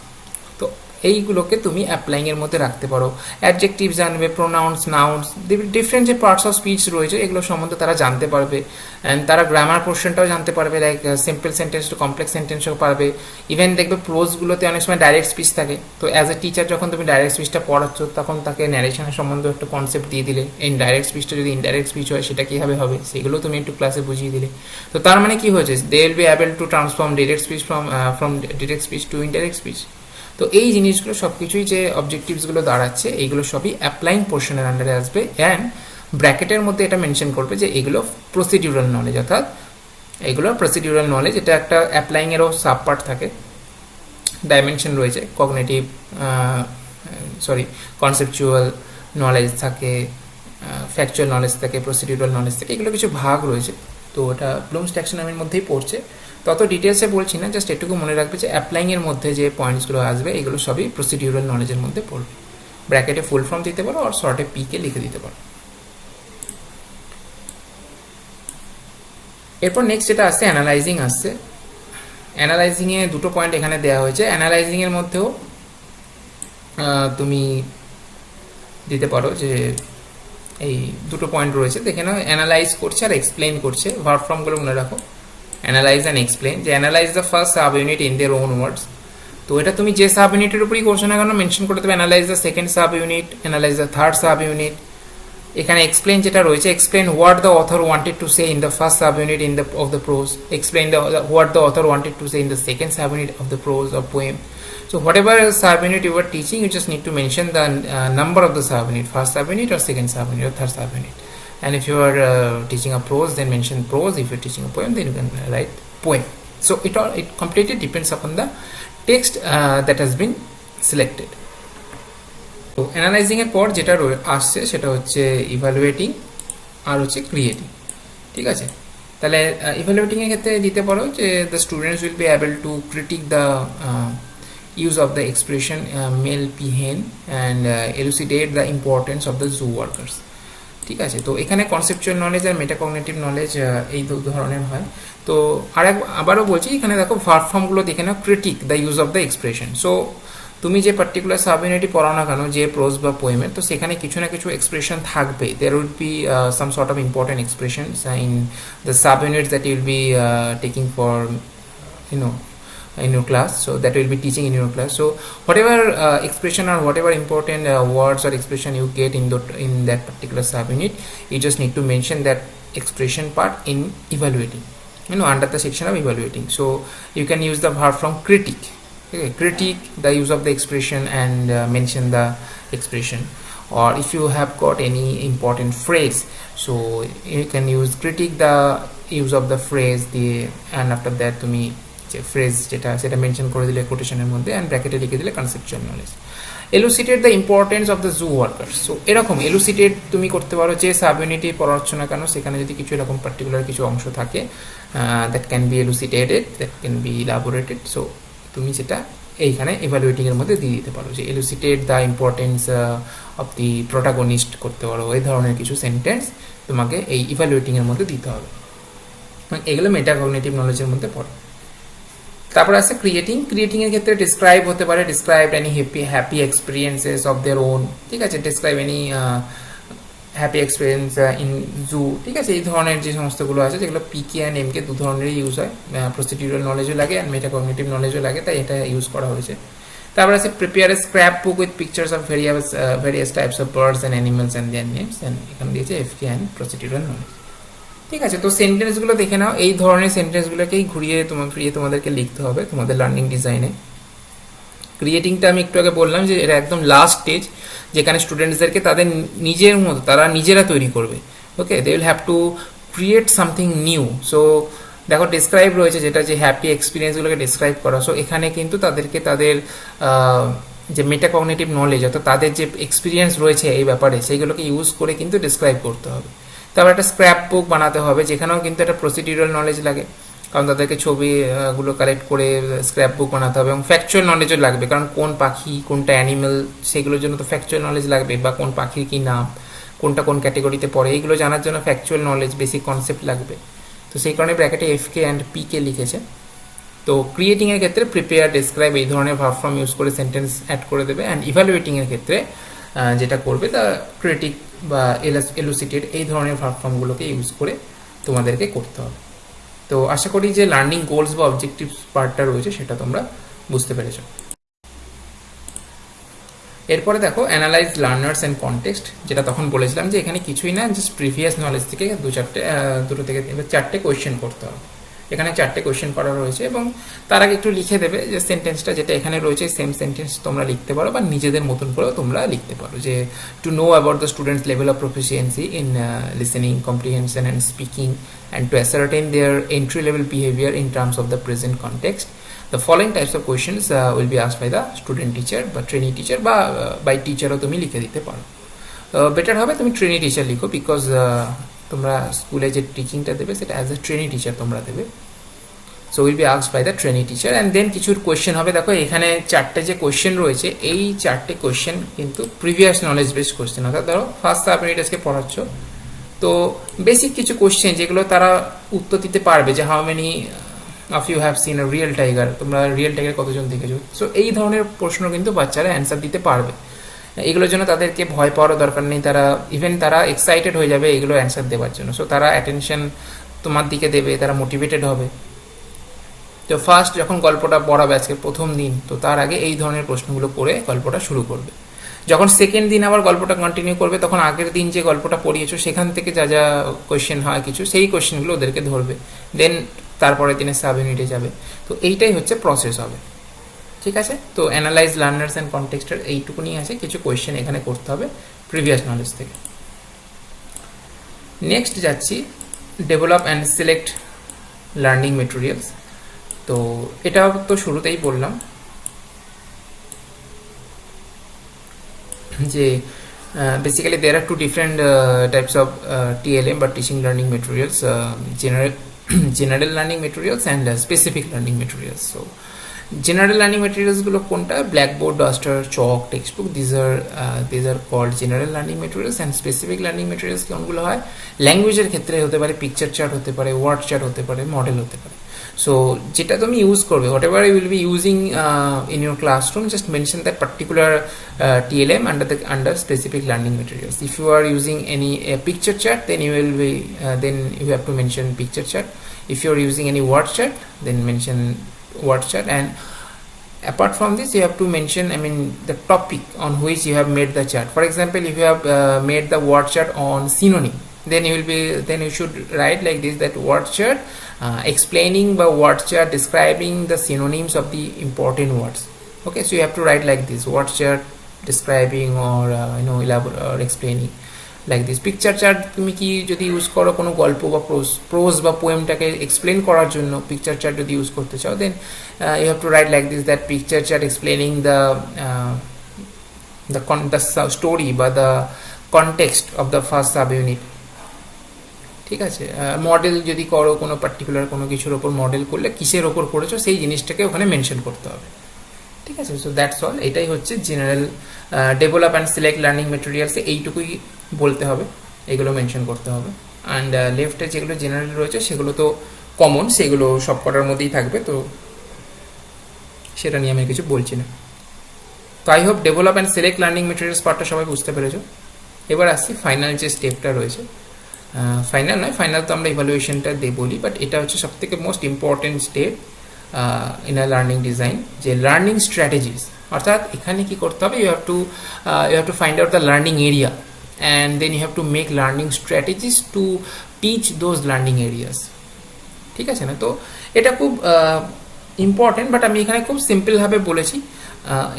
তো এইগুলোকে তুমি অ্যাপ্লাইংয়ের মধ্যে রাখতে পারো। অ্যাডজেক্টিভ জানবে, প্রোনাউন্স, নাউন্স, ডিফারেন্ট যে পার্টস অফ স্পিচ রয়েছে এগুলো সম্বন্ধে তারা জানতে পারবে, অ্যান্ড তারা গ্রামার পোর্শনটাও জানতে পারবে, like simple sentence to complex সেন্টেন্সও পারবে। ইভেন দেখবে প্রোজগুলোতে অনেক সময় ডাইরেক্ট স্পিচ থাকে, তো অ্যাজ এ টিচার যখন তুমি ডাইরেক্ট স্পিচটা পড়াচ্ছ তখন তাকে ন্যারেশনের সম্বন্ধে একটা কনসেপ্ট দিয়ে দিলে, এই ডাইরেক্ট স্পিচটা যদি ইনডাইরেক্ট স্পিচ হয় সেটা কীভাবে হবে সেগুলো তুমি একটু ক্লাসে বুঝিয়ে দিলে। তো তার মানে কি হয়েছে, they will be able to transform direct speech from direct speech to indirect speech. তো এই জিনিসগুলো সব কিছুই যে অবজেক্টিভসগুলো দাঁড়াচ্ছে এইগুলো সবই অ্যাপ্লাইং পোর্শনের আন্ডারে আসবে, অ্যান্ড ব্র্যাকেটের মধ্যে এটা মেনশন করবে যে এগুলো প্রসিডিউরাল নলেজ, অর্থাৎ এগুলো প্রসিডিউরাল নলেজ। এটা একটা অ্যাপ্লাইংয়েরও সাব পার্ট থাকে, ডাইমেনশন রয়েছে, কগনিটিভ কনসেপচুয়াল নলেজ থাকে, ফ্যাকচুয়াল নলেজ থাকে, প্রসিডিউরাল নলেজ থাকে, এগুলো কিছু ভাগ রয়েছে। তো ওটা ব্লুমস ট্যাক্সোনমির মধ্যেই পড়ছে, তত ডিটেলসে বলছি না, জাস্ট এটুকু মনে রাখবে যে অ্যাপ্লাইংয়ের মধ্যে যে পয়েন্টসগুলো আসবে এগুলো সবই প্রসিডিউরাল নলেজের মধ্যে পড়বে। ব্র্যাকেটে ফুল ফর্ম দিতে পারো আর শর্টে পিকে লিখে দিতে পারো। এরপর নেক্সট যেটা আসছে অ্যানালাইজিং আসছে। অ্যানালাইজিংয়ে দুটো পয়েন্ট এখানে দেওয়া হয়েছে। অ্যানালাইজিংয়ের মধ্যেও তুমি দিতে পারো যে এই দুটো পয়েন্ট রয়েছে, দেখে নাও, অ্যানালাইজ করছে আর এক্সপ্লেন করছে। ভার্ব ফর্মগুলো মনে রাখো, অ্যানালাইজ অ্যান্ড এক্সপ্লেন, যে analyse the first sub unit in their own words. তো এটা তুমি যে সাব ইউনিটের উপরই করছো না কেন মেনশন করতে হবে analyse the second sub unit, analyse the third sub unit. এখানে এক্সপ্লেন যেটা রয়েছে, explain what the author wanted to say in the first sub unit in the of the pros, explain the what the author wanted to say in the second sub unit of the pros or poem. So whatever sub unit you are teaching, you just need to mention the number of the sub unit, first sub unit or second sub unit or third sub unit. And if you are teaching a prose, then mention prose. If you are teaching a poem, then you can write poem. So it completely depends upon the text that has been selected. তো analysing এর পর যেটা আসছে সেটা হচ্ছে evaluating আর হচ্ছে creating. ঠিক আছে, তাহলে ইভালুয়েটিং এর ক্ষেত্রে দিতে পারো যে the students will be able to critique দ্য use of the expression male peahen and elucidate the importance of the zoo workers. ঠিক আছে, তো এখানে কনসেপচুয়াল নলেজ আর মেটাকগনিটিভ নলেজ এই দু ধরনের হয়। তো আবারও বলছি, এখানে দেখো ভার্ব ফর্মগুলো দেখে নাও, critique the use of the expression. So তুমি যে পার্টিকুলার সাব ইউনিটই পড়াও না কেন, যে প্রোজ বা পোয়েমের, তো সেখানে কিছু না কিছু এক্সপ্রেশন থাকবে। There will be some sort of important expressions in the sub units that you will be taking for in your class, so that will be teaching in your class. So whatever expression or whatever important words or expression you get in that particular sub unit, you just need to mention that expression part in evaluating, under the section of evaluating. So you can use the verb from critique. Okay, critique the use of the expression and mention the expression. Or if you have got any important phrase, so you can use critique the use of the phrase, and after that to me যে phrase যেটা সেটা mention করে দিলে কোটেশনের মধ্যে, and ব্র্যাকেটে লিখে দিলে conceptual knowledge. Elucidate the importance of the zoo workers. So এরকম এলুসিটেট তুমি করতে পারো যে সাব ইউনিটে পড়াচ্ছ না কেন, সেখানে যদি কিছু এরকম পার্টিকুলার কিছু অংশ থাকে that can be elucidated, that can be elaborated, so তুমি সেটা এইখানে ইভ্যালুয়েটিংয়ের মধ্যে দিয়ে দিতে পারো, যে elucidate the importance of the protagonist করতে পারো। এই ধরনের কিছু সেন্টেন্স তোমাকে এই ইভ্যালুয়েটিংয়ের মধ্যে দিতে হবে। এগুলো মেটাকগনিটিভ নলেজের মধ্যে পড়ে। তারপর আছে ক্রিয়েটিং। ক্রিয়েটিংয়ের ক্ষেত্রে ডিসক্রাইব হতে পারে, describe any happy experiences of their own. ঠিক আছে, describe any happy experience in zoo. ঠিক আছে, এই ধরনের যে সমস্তগুলো আছে, যেগুলো পিকে অ্যান্ড এমকে দু ধরনেরই ইউজ হয়, প্রসিডিউরাল নলেজও লাগে অ্যান্ড মেটাকগনিটিভ নলেজও লাগে, তাই এটা ইউজ করা হয়েছে। তারপর আছে prepare a scrap book with pictures of various types of birds and animals and their names, and এখানে দিয়েছে এফকে অ্যান্ড প্রসিডিউরাল নলেজ। ঠিক আছে, তো সেন্টেন্সগুলো দেখে নাও। এই ধরনের সেন্টেন্সগুলোকেই ঘুরিয়ে তোমাদেরকে লিখতে হবে তোমাদের লার্নিং ডিজাইনে। ক্রিয়েটিংটা আমি একটু আগে বললাম যে এটা একদম লাস্ট স্টেজ, যেখানে স্টুডেন্টসদেরকে তাদের নিজের মতো তারা নিজেরা তৈরি করবে। Okay, they will have to create something new. So দেখো ডিসক্রাইব রয়েছে, যেটা যে হ্যাপি এক্সপিরিয়েন্সগুলোকে ডিসক্রাইব করা। সো এখানে কিন্তু তাদেরকে তাদের যে মেটাকগনিটিভ নলেজ, অর্থাৎ তাদের যে এক্সপিরিয়েন্স রয়েছে এই ব্যাপারে, সেইগুলোকে ইউজ করে কিন্তু ডিসক্রাইব করতে হবে। তারপর একটা স্ক্র্যাপ বুক বানাতে হবে, যেখানেও কিন্তু একটা প্রসিডিউরাল নলেজ লাগে, কারণ তাদেরকে ছবিগুলো কালেক্ট করে স্ক্র্যাপ বুক বানাতে হবে, এবং ফ্যাকচুয়াল নলেজও লাগবে, কারণ কোন পাখি কোনটা অ্যানিমেল সেগুলোর জন্য তো ফ্যাকচুয়াল নলেজ লাগবে, বা কোন পাখির কী নাম, কোনটা কোন ক্যাটেগরিতে পড়ে, এইগুলো জানার জন্য ফ্যাকচুয়াল নলেজ, বেসিক কনসেপ্ট লাগবে। তো সেই কারণে ব্র্যাকেটে এফকে অ্যান্ড পিকে লিখেছে। তো ক্রিয়েটিংয়ের ক্ষেত্রে প্রিপেয়ার, ডিসক্রাইব এই ধরনের ভার্ব ফর্ম ইউজ করে সেন্টেন্স অ্যাড করে দেবে, অ্যান্ড ইভ্যালুয়েটিংয়ের ক্ষেত্রে যেটা করবে তা ক্রিটিক বা এলুসিটেড এই ধরনের ভার্ব ফর্মগুলোকে ইউজ করে তোমাদেরকে করতে হবে। তো আশা করি যে লার্নিং গোলস বা অবজেক্টিভস পার্টটা রয়েছে সেটা তোমরা বুঝতে পেরেছো। এরপরে দেখো অ্যানালাইজ লার্নার্স অ্যান্ড কনটেক্সট, যেটা তখন বলেছিলাম যে এখানে কিছুই না, জাস্ট প্রিভিয়াস নলেজ থেকে দুটো থেকে চারটে কোয়েশ্চেন করতে হবে। এখানে চারটে কোয়েশ্চেন করা রয়েছে, এবং তার আগে একটু লিখে দেবে যে সেন্টেন্সটা যেটা এখানে রয়েছে সেম সেন্টেন্স তোমরা লিখতে পারো, বা নিজেদের মতন করেও তোমরা লিখতে পারো, যে to know about the students level of proficiency in listening, comprehension and speaking, and to ascertain their entry level behaviour in terms of the present context. The following types of questions will be asked by the student teacher বা trainee teacher বা by teacherও তুমি লিখে দিতে পারো। Better হবে তুমি trainee teacher লিখো, because তোমরা স্কুলে যে টিচিংটা দেবে সেটা অ্যাজ এ ট্রেনি টিচার তোমরা দেবে। So will be asked by the trainee teacher, and then কিছু কোয়েশ্চেন হবে। দেখো এখানে চারটে যে কোয়েশ্চেন রয়েছে, এই চারটে কোয়েশ্চেন কিন্তু প্রিভিয়াস নলেজ বেসড কোয়েশ্চেন। অর্থাৎ ধরো ফার্স্ট সাব ইউনিট আজকে পড়াচ্ছ, তো বেসিক কিছু কোয়েশ্চেন যেগুলো তারা উত্তর দিতে পারবে, যে how many of you have seen a real tiger, তোমরা রিয়েল টাইগার কতজন দেখেছো। সো এই ধরনের প্রশ্ন কিন্তু বাচ্চারা অ্যান্সার দিতে পারবে। এগুলোর জন্য তাদেরকে ভয় পাওয়ারও দরকার নেই, তারা এক্সাইটেড হয়ে যাবে এগুলো অ্যান্সার দেওয়ার জন্য। সো তারা অ্যাটেনশন তোমার দিকে দেবে, তারা মোটিভেটেড হবে। তো ফার্স্ট যখন গল্পটা পড়াবে আজকে প্রথম দিন, তো তার আগে এই ধরনের প্রশ্নগুলো করে গল্পটা শুরু করবে। যখন সেকেন্ড দিন আবার গল্পটা কন্টিনিউ করবে, তখন আগের দিন যে গল্পটা পড়িয়েছো সেখান থেকে যা যা কোয়েশ্চেন হয় কিছু, সেই কোয়েশ্চেনগুলো ওদেরকে ধরবে। দেন তারপরে দিনে সাব ইউনিটে যাবে। তো এইটাই হচ্ছে প্রসেস হবে, ঠিক আছে। তো অ্যানালাইজ লার্নার্স অ্যান্ড কনটেক্সটের এইটুকুনি আছে, কিছু কোয়েশ্চেন এখানে করতে হবে প্রিভিয়াস নলেজ থেকে। নেক্সট যাচ্ছি develop and select learning materials. তো এটা তো শুরুতেই বললাম যে basically there are two different types of TLM বা teaching learning materials, general learning materials and specific learning materials. So general learning materials গুলো কোনটা? Blackboard, duster, chalk, textbook, these are called general learning materials. and specific learning materials কোনগুলো হয়? ল্যাঙ্গুয়েজের ক্ষেত্রে হতে পারে picture chart, হতে পারে ওয়ার্ড চার্ট, হতে পারে মডেল, হতে পারে। So যেটা তুমি ইউজ করবে, whatever you will be using in your classroom, just mention that particular TLM under specific learning materials. If you are using any picture chart, then you have to mention picture chart. If you are using any word chart, then mention word chart. And apart from this, you have to mention, the topic on which you have made the chart. For example, if you have made the word chart on synonym, then you should write like this, that word chart explaining the word chart, describing the synonyms of the important words. Okay, so you have to write like this, word chart describing or elaborate or explaining like this. Picture chart তুমি কি যদি use করো কোনো গল্প বা pros বা পোয়েমটাকে explain করার জন্য, পিকচার চার্ট যদি ইউজ করতে চাও, then you have to write like this, that picture chart explaining the story বা the context of the first sub unit, ঠিক আছে। মডেল যদি করো কোনো পার্টিকুলার কোনো কিছুর ওপর মডেল করলে কিসের ওপর করেছো সেই জিনিসটাকে ওখানে মেনশন করতে হবে, ঠিক আছে। সো দ্যাটস অল, এটাই হচ্ছে general develop and select learning মেটেরিয়ালসে এইটুকুই বলতে হবে, এগুলো মেনশন করতে হবে। অ্যান্ড লেফটে যেগুলো জেনারেল রয়েছে সেগুলো তো কমন, সেগুলো সব কটার মধ্যেই থাকবে, তো সেটা নিয়ে আমি কিছু বলছি না। তো I hope develop and select learning materials পার্টটা সবাই বুঝতে পেরেছো। এবার আসছি ফাইনাল যে স্টেপটা রয়েছে, ফাইনাল নয়, ফাইনাল তো আমরা ইভ্যালুয়েশনটা বলি, বাট এটা হচ্ছে সব থেকে most important step in a learning design, যে লার্নিং স্ট্র্যাটেজিস। অর্থাৎ এখানে কি করতে হবে, you have to find out the learning area and then you have to make learning strategies to teach those learning areas, ঠিক আছে না? তো এটা খুব ইম্পর্টেন্ট, বাট আমি এখানে খুব সিম্পলভাবে বলেছি।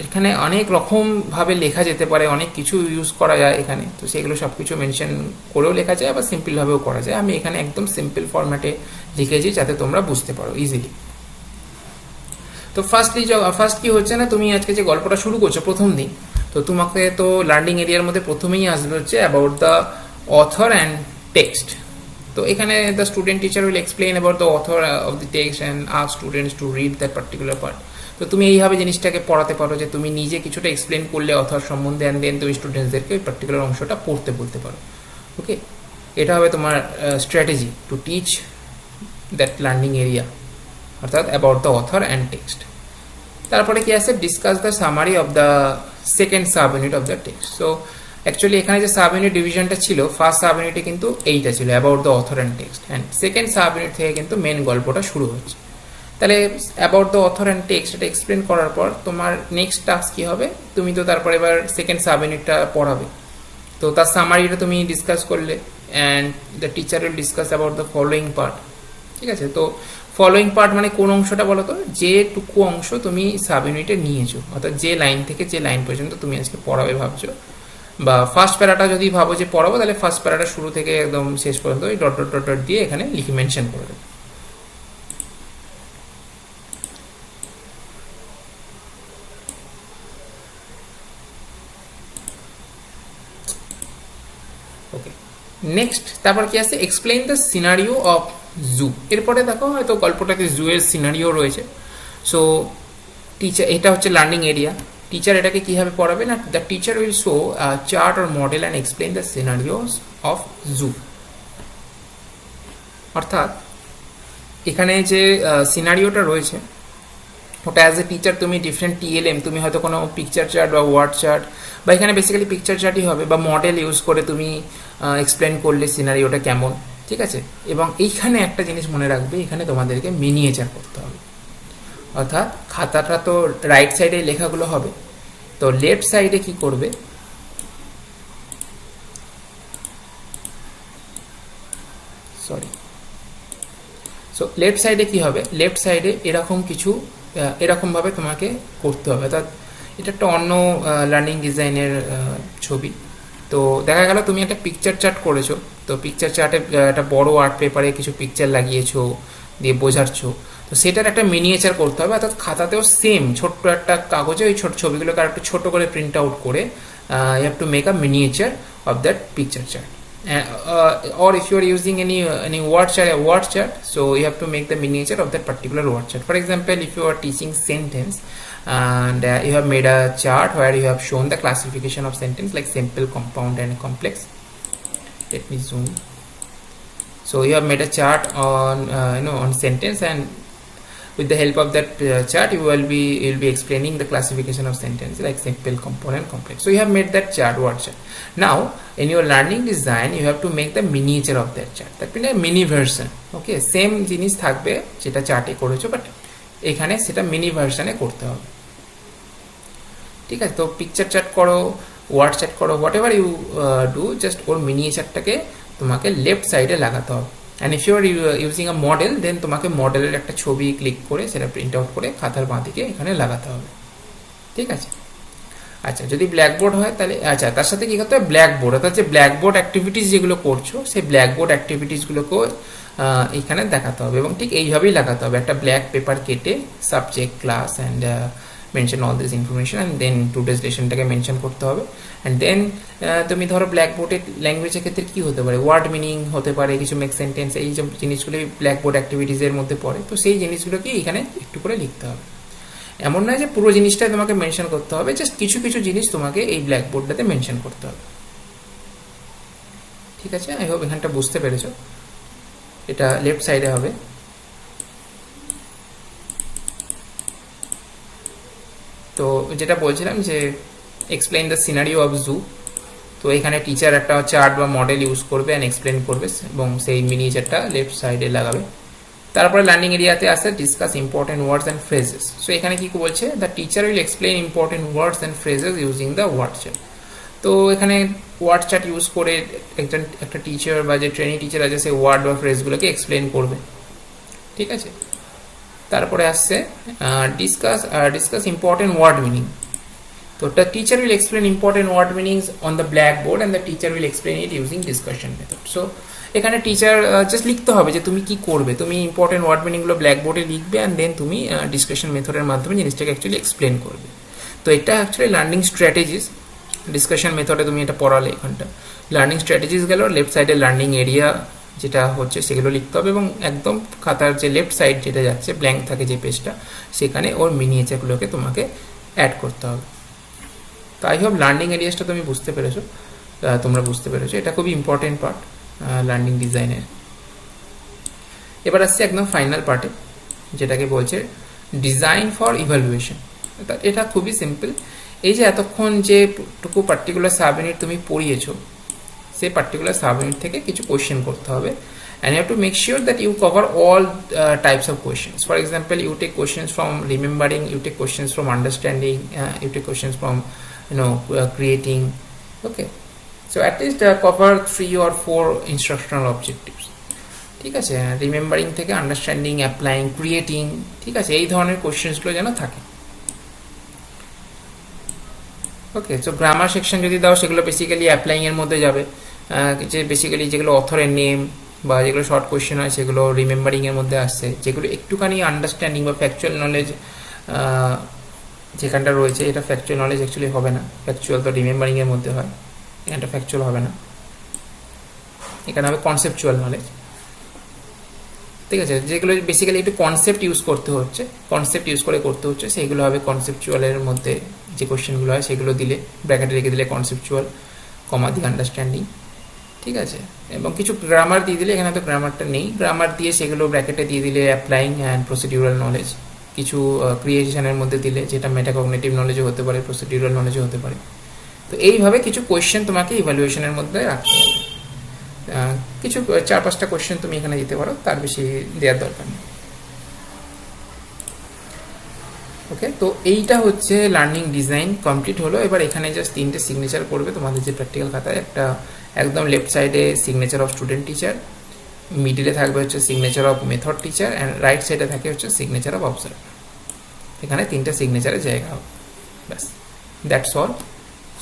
এখানে অনেক রকমভাবে লেখা যেতে পারে, অনেক কিছু ইউজ করা যায় এখানে, তো সেগুলো সব কিছু মেনশন করেও লেখা যায়, আবার সিম্পলভাবেও করা যায়। আমি এখানে একদম সিম্পল ফরম্যাটে লিখেছি যাতে তোমরা বুঝতে পারো ইজিলি। তো ফার্স্ট কি হচ্ছে না, তুমি আজকে যে গল্পটা শুরু করছো প্রথম দিন, তো তোমাকে তো লার্নিং এরিয়ার মধ্যে প্রথমেই আসবে হচ্ছে about the author and text. তো এখানে the student teacher will explain about the author of the text and ask students to read that particular part. তো তুমি এইভাবে জিনিসটাকে পড়াতে পারো যে তুমি নিজে কিছুটা এক্সপ্লেন করলে অথর সম্বন্ধে, অ্যান্ড দেন তুমি স্টুডেন্টসদেরকে ওই পার্টিকুলার অংশটা পড়তে বলতে পারো। ওকে, এটা হবে তোমার strategy to teach that learning area, অর্থাৎ about the author and text. তারপরে কি আছে, discuss the summary of the second sub unit of the text. So actually এখানে যে সাব ইউনিট ডিভিশনটা ছিল, ফার্স্ট সাব ইউনিটে কিন্তু এইটা ছিল about the author and text, and second sub unit থেকে কিন্তু মেন গল্পটা শুরু হচ্ছে। তাহলে about the author and text এটা এক্সপ্লেন করার পর তোমার নেক্সট টাস্ক কী হবে, তুমি তো তারপরে এবার সেকেন্ড সাব ইউনিটটা পড়াবে, তো তার সামারিটা তুমি ডিসকাস করলে, and the teacher will discuss about the following part, ঠিক আছে। তো ফলোয়িং পার্ট মানে কোন অংশটা বলো তো, যেটুকু অংশ তুমি সাব ইউনিটে নিয়েছো, অর্থাৎ যে লাইন থেকে যে লাইন পর্যন্ত তুমি আজকে পড়াবে ভাবছো, বা ফার্স্ট প্যারাটা যদি ভাবো যে পড়াবো, তাহলে ফার্স্ট প্যারাটা শুরু থেকে একদম শেষ পর্যন্ত ওই ডট ডট ডট ডট দিয়ে এখানে লিখে মেনশন করে দেবে। ওকে, নেক্সট তারপর কি আছে, এক্সপ্লেইন দ্য সিনারিও অফ জু। এরপরে দেখো হয়তো গল্পটাতে জু এর সিনারিও রয়েছে। সো টিচার, এটা হচ্ছে লার্নিং এরিয়া, টিচার এটাকে কীভাবে পড়াবে না, the teacher will show chart or model and explain the scenarios of zoo. অর্থাৎ এখানে যে সিনারিওটা রয়েছে ওটা অ্যাজ এ টিচার তুমি ডিফারেন্ট TLM, তুমি হয়তো কোনো পিকচার চার্ট বা ওয়ার্ড চার্ট, বা এখানে বেসিক্যালি পিকচার চার্টই হবে, বা মডেল ইউজ করে তুমি এক্সপ্লেন করলে সিনারিওটা কেমন, ঠিক আছে। এবং এইখানে একটা জিনিস মনে রাখবে, এখানে তোমাদেরকে মিনিয়েচার করতে হবে, অর্থাৎ খাতাটা তো রাইট সাইডে লেখাগুলো হবে, তো লেফট সাইডে কি করবে, সরি, সো লেফট সাইডে কি হবে, লেফট সাইডে এরকম কিছু এরকমভাবে তোমাকে করতে হবে। অর্থাৎ এটা একটা অন্য লার্নিং ডিজাইনের ছবি। তো দেখা গেল তুমি একটা পিকচার চার্ট করেছো, তো পিকচার চার্টে একটা বড় আর্ট পেপারে কিছু পিকচার লাগিয়েছো, দিয়ে বোঝাচ্ছো, তো সেটার একটা মিনিয়েচার করতে হবে। অর্থাৎ খাতাতেও সেম ছোট্ট একটা কাগজে ওই ছোট ছবিগুলোকে আর একটু ছোট করে প্রিন্ট আউট করে you have to make a miniature of that picture chart. Or if you are using any word chart, so you have to make the miniature of that particular word chart. For example, if you are teaching sentence and you have made a chart where you have shown the classification of sentence like simple, compound and complex. Let me zoom. So you have made a chart on on sentence, and with the help of that chart you will be explaining the classification of sentence like simple, compound and complex. So you have made that chart, word chart. Now in your learning design you have to make the miniature of that chart, that means a mini version. Okay, same জিনিস থাকবে যেটা চার্টে করেছো, but এখানে সেটা mini ভার্সনে করতে হবে। ঠিক আছে, তো পিকচার চার্ট করো, ওয়ার্ড চার্ট করো, whatever you do, just ওর মিনিয়েচারটাকে তোমাকে লেফট সাইডে লাগাতে হবে। And if you are using a model, then তোমাকে মডেলের একটা ছবি ক্লিক করে সেটা প্রিন্ট আউট করে খাতার বাঁ দিকে এখানে লাগাতে হবে। ঠিক আছে, আচ্ছা যদি ব্ল্যাকবোর্ড হয় তাহলে আচ্ছা তার সাথে কী করতে হবে, ব্ল্যাকবোর্ড অর্থাৎ যে ব্ল্যাকবোর্ড অ্যাক্টিভিটিস যেগুলো করছো সেই ব্ল্যাকবোর্ড অ্যাক্টিভিটিসগুলোকেও এখানে দেখাতে হবে, এবং ঠিক এইভাবেই লাগাতে হবে। একটা ব্ল্যাক পেপার কেটে subject, class and mention all this information, and then today's লেসনটাকে মেনশন করতে হবে। অ্যান্ড দেন তুমি ধরো ব্ল্যাকবোর্ডের ল্যাঙ্গুয়েজের ক্ষেত্রে কী হতে পারে, ওয়ার্ড মিনিং হতে পারে, কিছু মেক সেন্টেন্স, এই যে জিনিসগুলোই ব্ল্যাকবোর্ড অ্যাক্টিভিটিসের মধ্যে পড়ে, তো সেই জিনিসগুলোকে এখানে একটু করে লিখতে হবে। এমন নয় যে পুরো জিনিসটাই তোমাকে মেনশন করতে হবে, জাস্ট কিছু কিছু জিনিস তোমাকে এই ব্ল্যাকবোর্ডটাতে মেনশন করতে হবে। ঠিক আছে, আই হোপ এখানটা বুঝতে পেরেছো। এটা লেফট সাইডে হবে। তো যেটা বলছিলাম যে এক্সপ্লেইন দ্য সিনারিও অফ জু, তো এখানে টিচার একটা চার্ট বা মডেল ইউজ করবে অ্যান্ড এক্সপ্লেন করবে, এবং সেই মিনিয়েচারটা লেফট সাইডে লাগাবে। তারপরে লার্নিং এরিয়াতে আসে discuss important words and phrases. So এখানে কি বলছে, the teacher will explain important words and phrases using the word chart. তো এখানে ওয়ার্ড চার্ট ইউজ করে একটা টিচার বা যে ট্রেনিং টিচার আছে সেই ওয়ার্ড বা ফ্রেজগুলোকে এক্সপ্লেন করবে। ঠিক আছে, তারপরে আসছে ডিসকাস ইম্পর্টেন্ট ওয়ার্ড মিনিং। তো the teacher will explain important word meanings on the blackboard and the teacher will explain it using discussion method. So এখানে টিচার জাস্ট লিখতে হবে যে তুমি কি করবে, তুমি ইম্পর্টেন্ট ওয়ার্ড মিনিংগুলো ব্ল্যাকবোর্ডে লিখবে অ্যান্ড দেন তুমি ডিসকাশন মেথডের মাধ্যমে জিনিসটাকে অ্যাকচুয়ালি এক্সপ্লেন করবে। তো এটা অ্যাকচুয়ালি লার্নিং স্ট্র্যাটেজিস। ডিসকাশন মেথডে তুমি এটা পড়ালে, এখানটা লার্নিং স্ট্র্যাটেজিস গেল, লেফট সাইডে লার্নিং এরিয়া যেটা হচ্ছে সেগুলো লিখতে হবে, এবং একদম খাতার যে লেফট সাইড যেটা যাচ্ছে ব্ল্যাঙ্ক থাকে যে পেজটা, সেখানে ওর মিনিয়েচারগুলোকে তোমাকে অ্যাড করতে হবে। তো আই হোপ লার্নিং এরিয়াসটা তুমি বুঝতে পেরেছো, তোমরা বুঝতে পেরেছো, এটা খুবই ইম্পর্টেন্ট পার্ট লার্নিং ডিজাইনের। এবার আসছে একদম ফাইনাল পার্টে, যেটাকে বলছে ডিজাইন ফর ইভ্যালুয়েশন। এটা খুবই সিম্পল। এই যে এতক্ষণ যেটুকু পার্টিকুলার সাব ইউনিট তুমি পড়িয়েছো, সেই পার্টিকুলার সাব ইউনিট থেকে কিছু কোয়েশ্চেন করতে হবে, and you have to make sure that you cover all types of questions. For example, you take questions from remembering, you take questions from understanding, you take questions from creating. Okay, so at least cover 3 or 4 instructional objectives. ঠিক আছে, remembering থেকে understanding, applying, creating, ঠিক আছে, এই ধরনের কোয়েশ্চেন্সগুলো যেন থাকে। ওকে, so grammar section যদি দাও সেগুলো বেসিক্যালি অ্যাপ্লাইংয়ের মধ্যে যাবে, যে বেসিক্যালি যেগুলো অথরের নেম বা যেগুলো শর্ট কোয়েশ্চেন হয় সেগুলো রিমেম্বারিংয়ের মধ্যে আসছে, যেগুলো একটুখানি আন্ডারস্ট্যান্ডিং বা ফ্যাকচুয়াল নলেজ যেখানটা রয়েছে, এটা ফ্যাকচুয়াল নলেজ অ্যাকচুয়ালি হবে না, ফ্যাকচুয়াল তো রিমেম্বারিংয়ের মধ্যে হয়, এখানটা ফ্যাকচুয়াল হবে না, এখানে হবে কনসেপচুয়াল নলেজ। ঠিক আছে, যেগুলো বেসিক্যালি একটু কনসেপ্ট ইউজ করতে হচ্ছে, কনসেপ্ট ইউজ করে করতে হচ্ছে, সেইগুলো হবে কনসেপচুয়ালের মধ্যে যে কোয়েশ্চেনগুলো হয় সেগুলো দিলে ব্র্যাকেটে রেখে দিলে কনসেপচুয়াল, কমা দিয়ে আন্ডারস্ট্যান্ডিং। ঠিক আছে, এবং কিছু গ্রামার দিয়ে দিলে, এখানে তো গ্রামারটা নেই, গ্রামার দিয়ে সেগুলো ব্র্যাকেটে দিয়ে দিলে অ্যাপ্লাইং অ্যান্ড প্রসিডিউরাল নলেজ। কিছু ক্রিয়েশনের মধ্যে দিলে, যেটা মেটাকগনিটিভ নলেজও হতে পারে, প্রসিডিউরাল নলেজও হতে পারে। তো এইভাবে কিছু কোয়েশ্চেন তোমাকে ইভ্যালুয়েশনের মধ্যে রাখতে হবে। কিছু 4-5টা কোয়েশ্চেন তুমি এখানে দিতে পারো, তার বেশি দেওয়ার দরকার নেই। ওকে, তো এইটা হচ্ছে লার্নিং ডিজাইন কমপ্লিট হলো। এবার এখানে জাস্ট 3টে সিগনেচার করবে তোমাদের যে প্র্যাকটিক্যাল খাতায়। একটা একদম লেফট সাইডে সিগনেচার অফ স্টুডেন্ট টিচার, মিডিলে থাকবে হচ্ছে signature of method teacher, and right সাইডে থাকে হচ্ছে সিগনেচার অফ অবজারভার। এখানে 3টে সিগনেচারের জায়গা হবে, ব্যাস, দ্যাটস অল।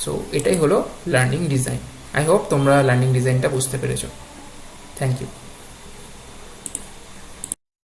সো এটাই হলো লার্নিং ডিজাইন। আই হোপ তোমরা লার্নিং ডিজাইনটা বুঝতে পেরেছো। Thank you.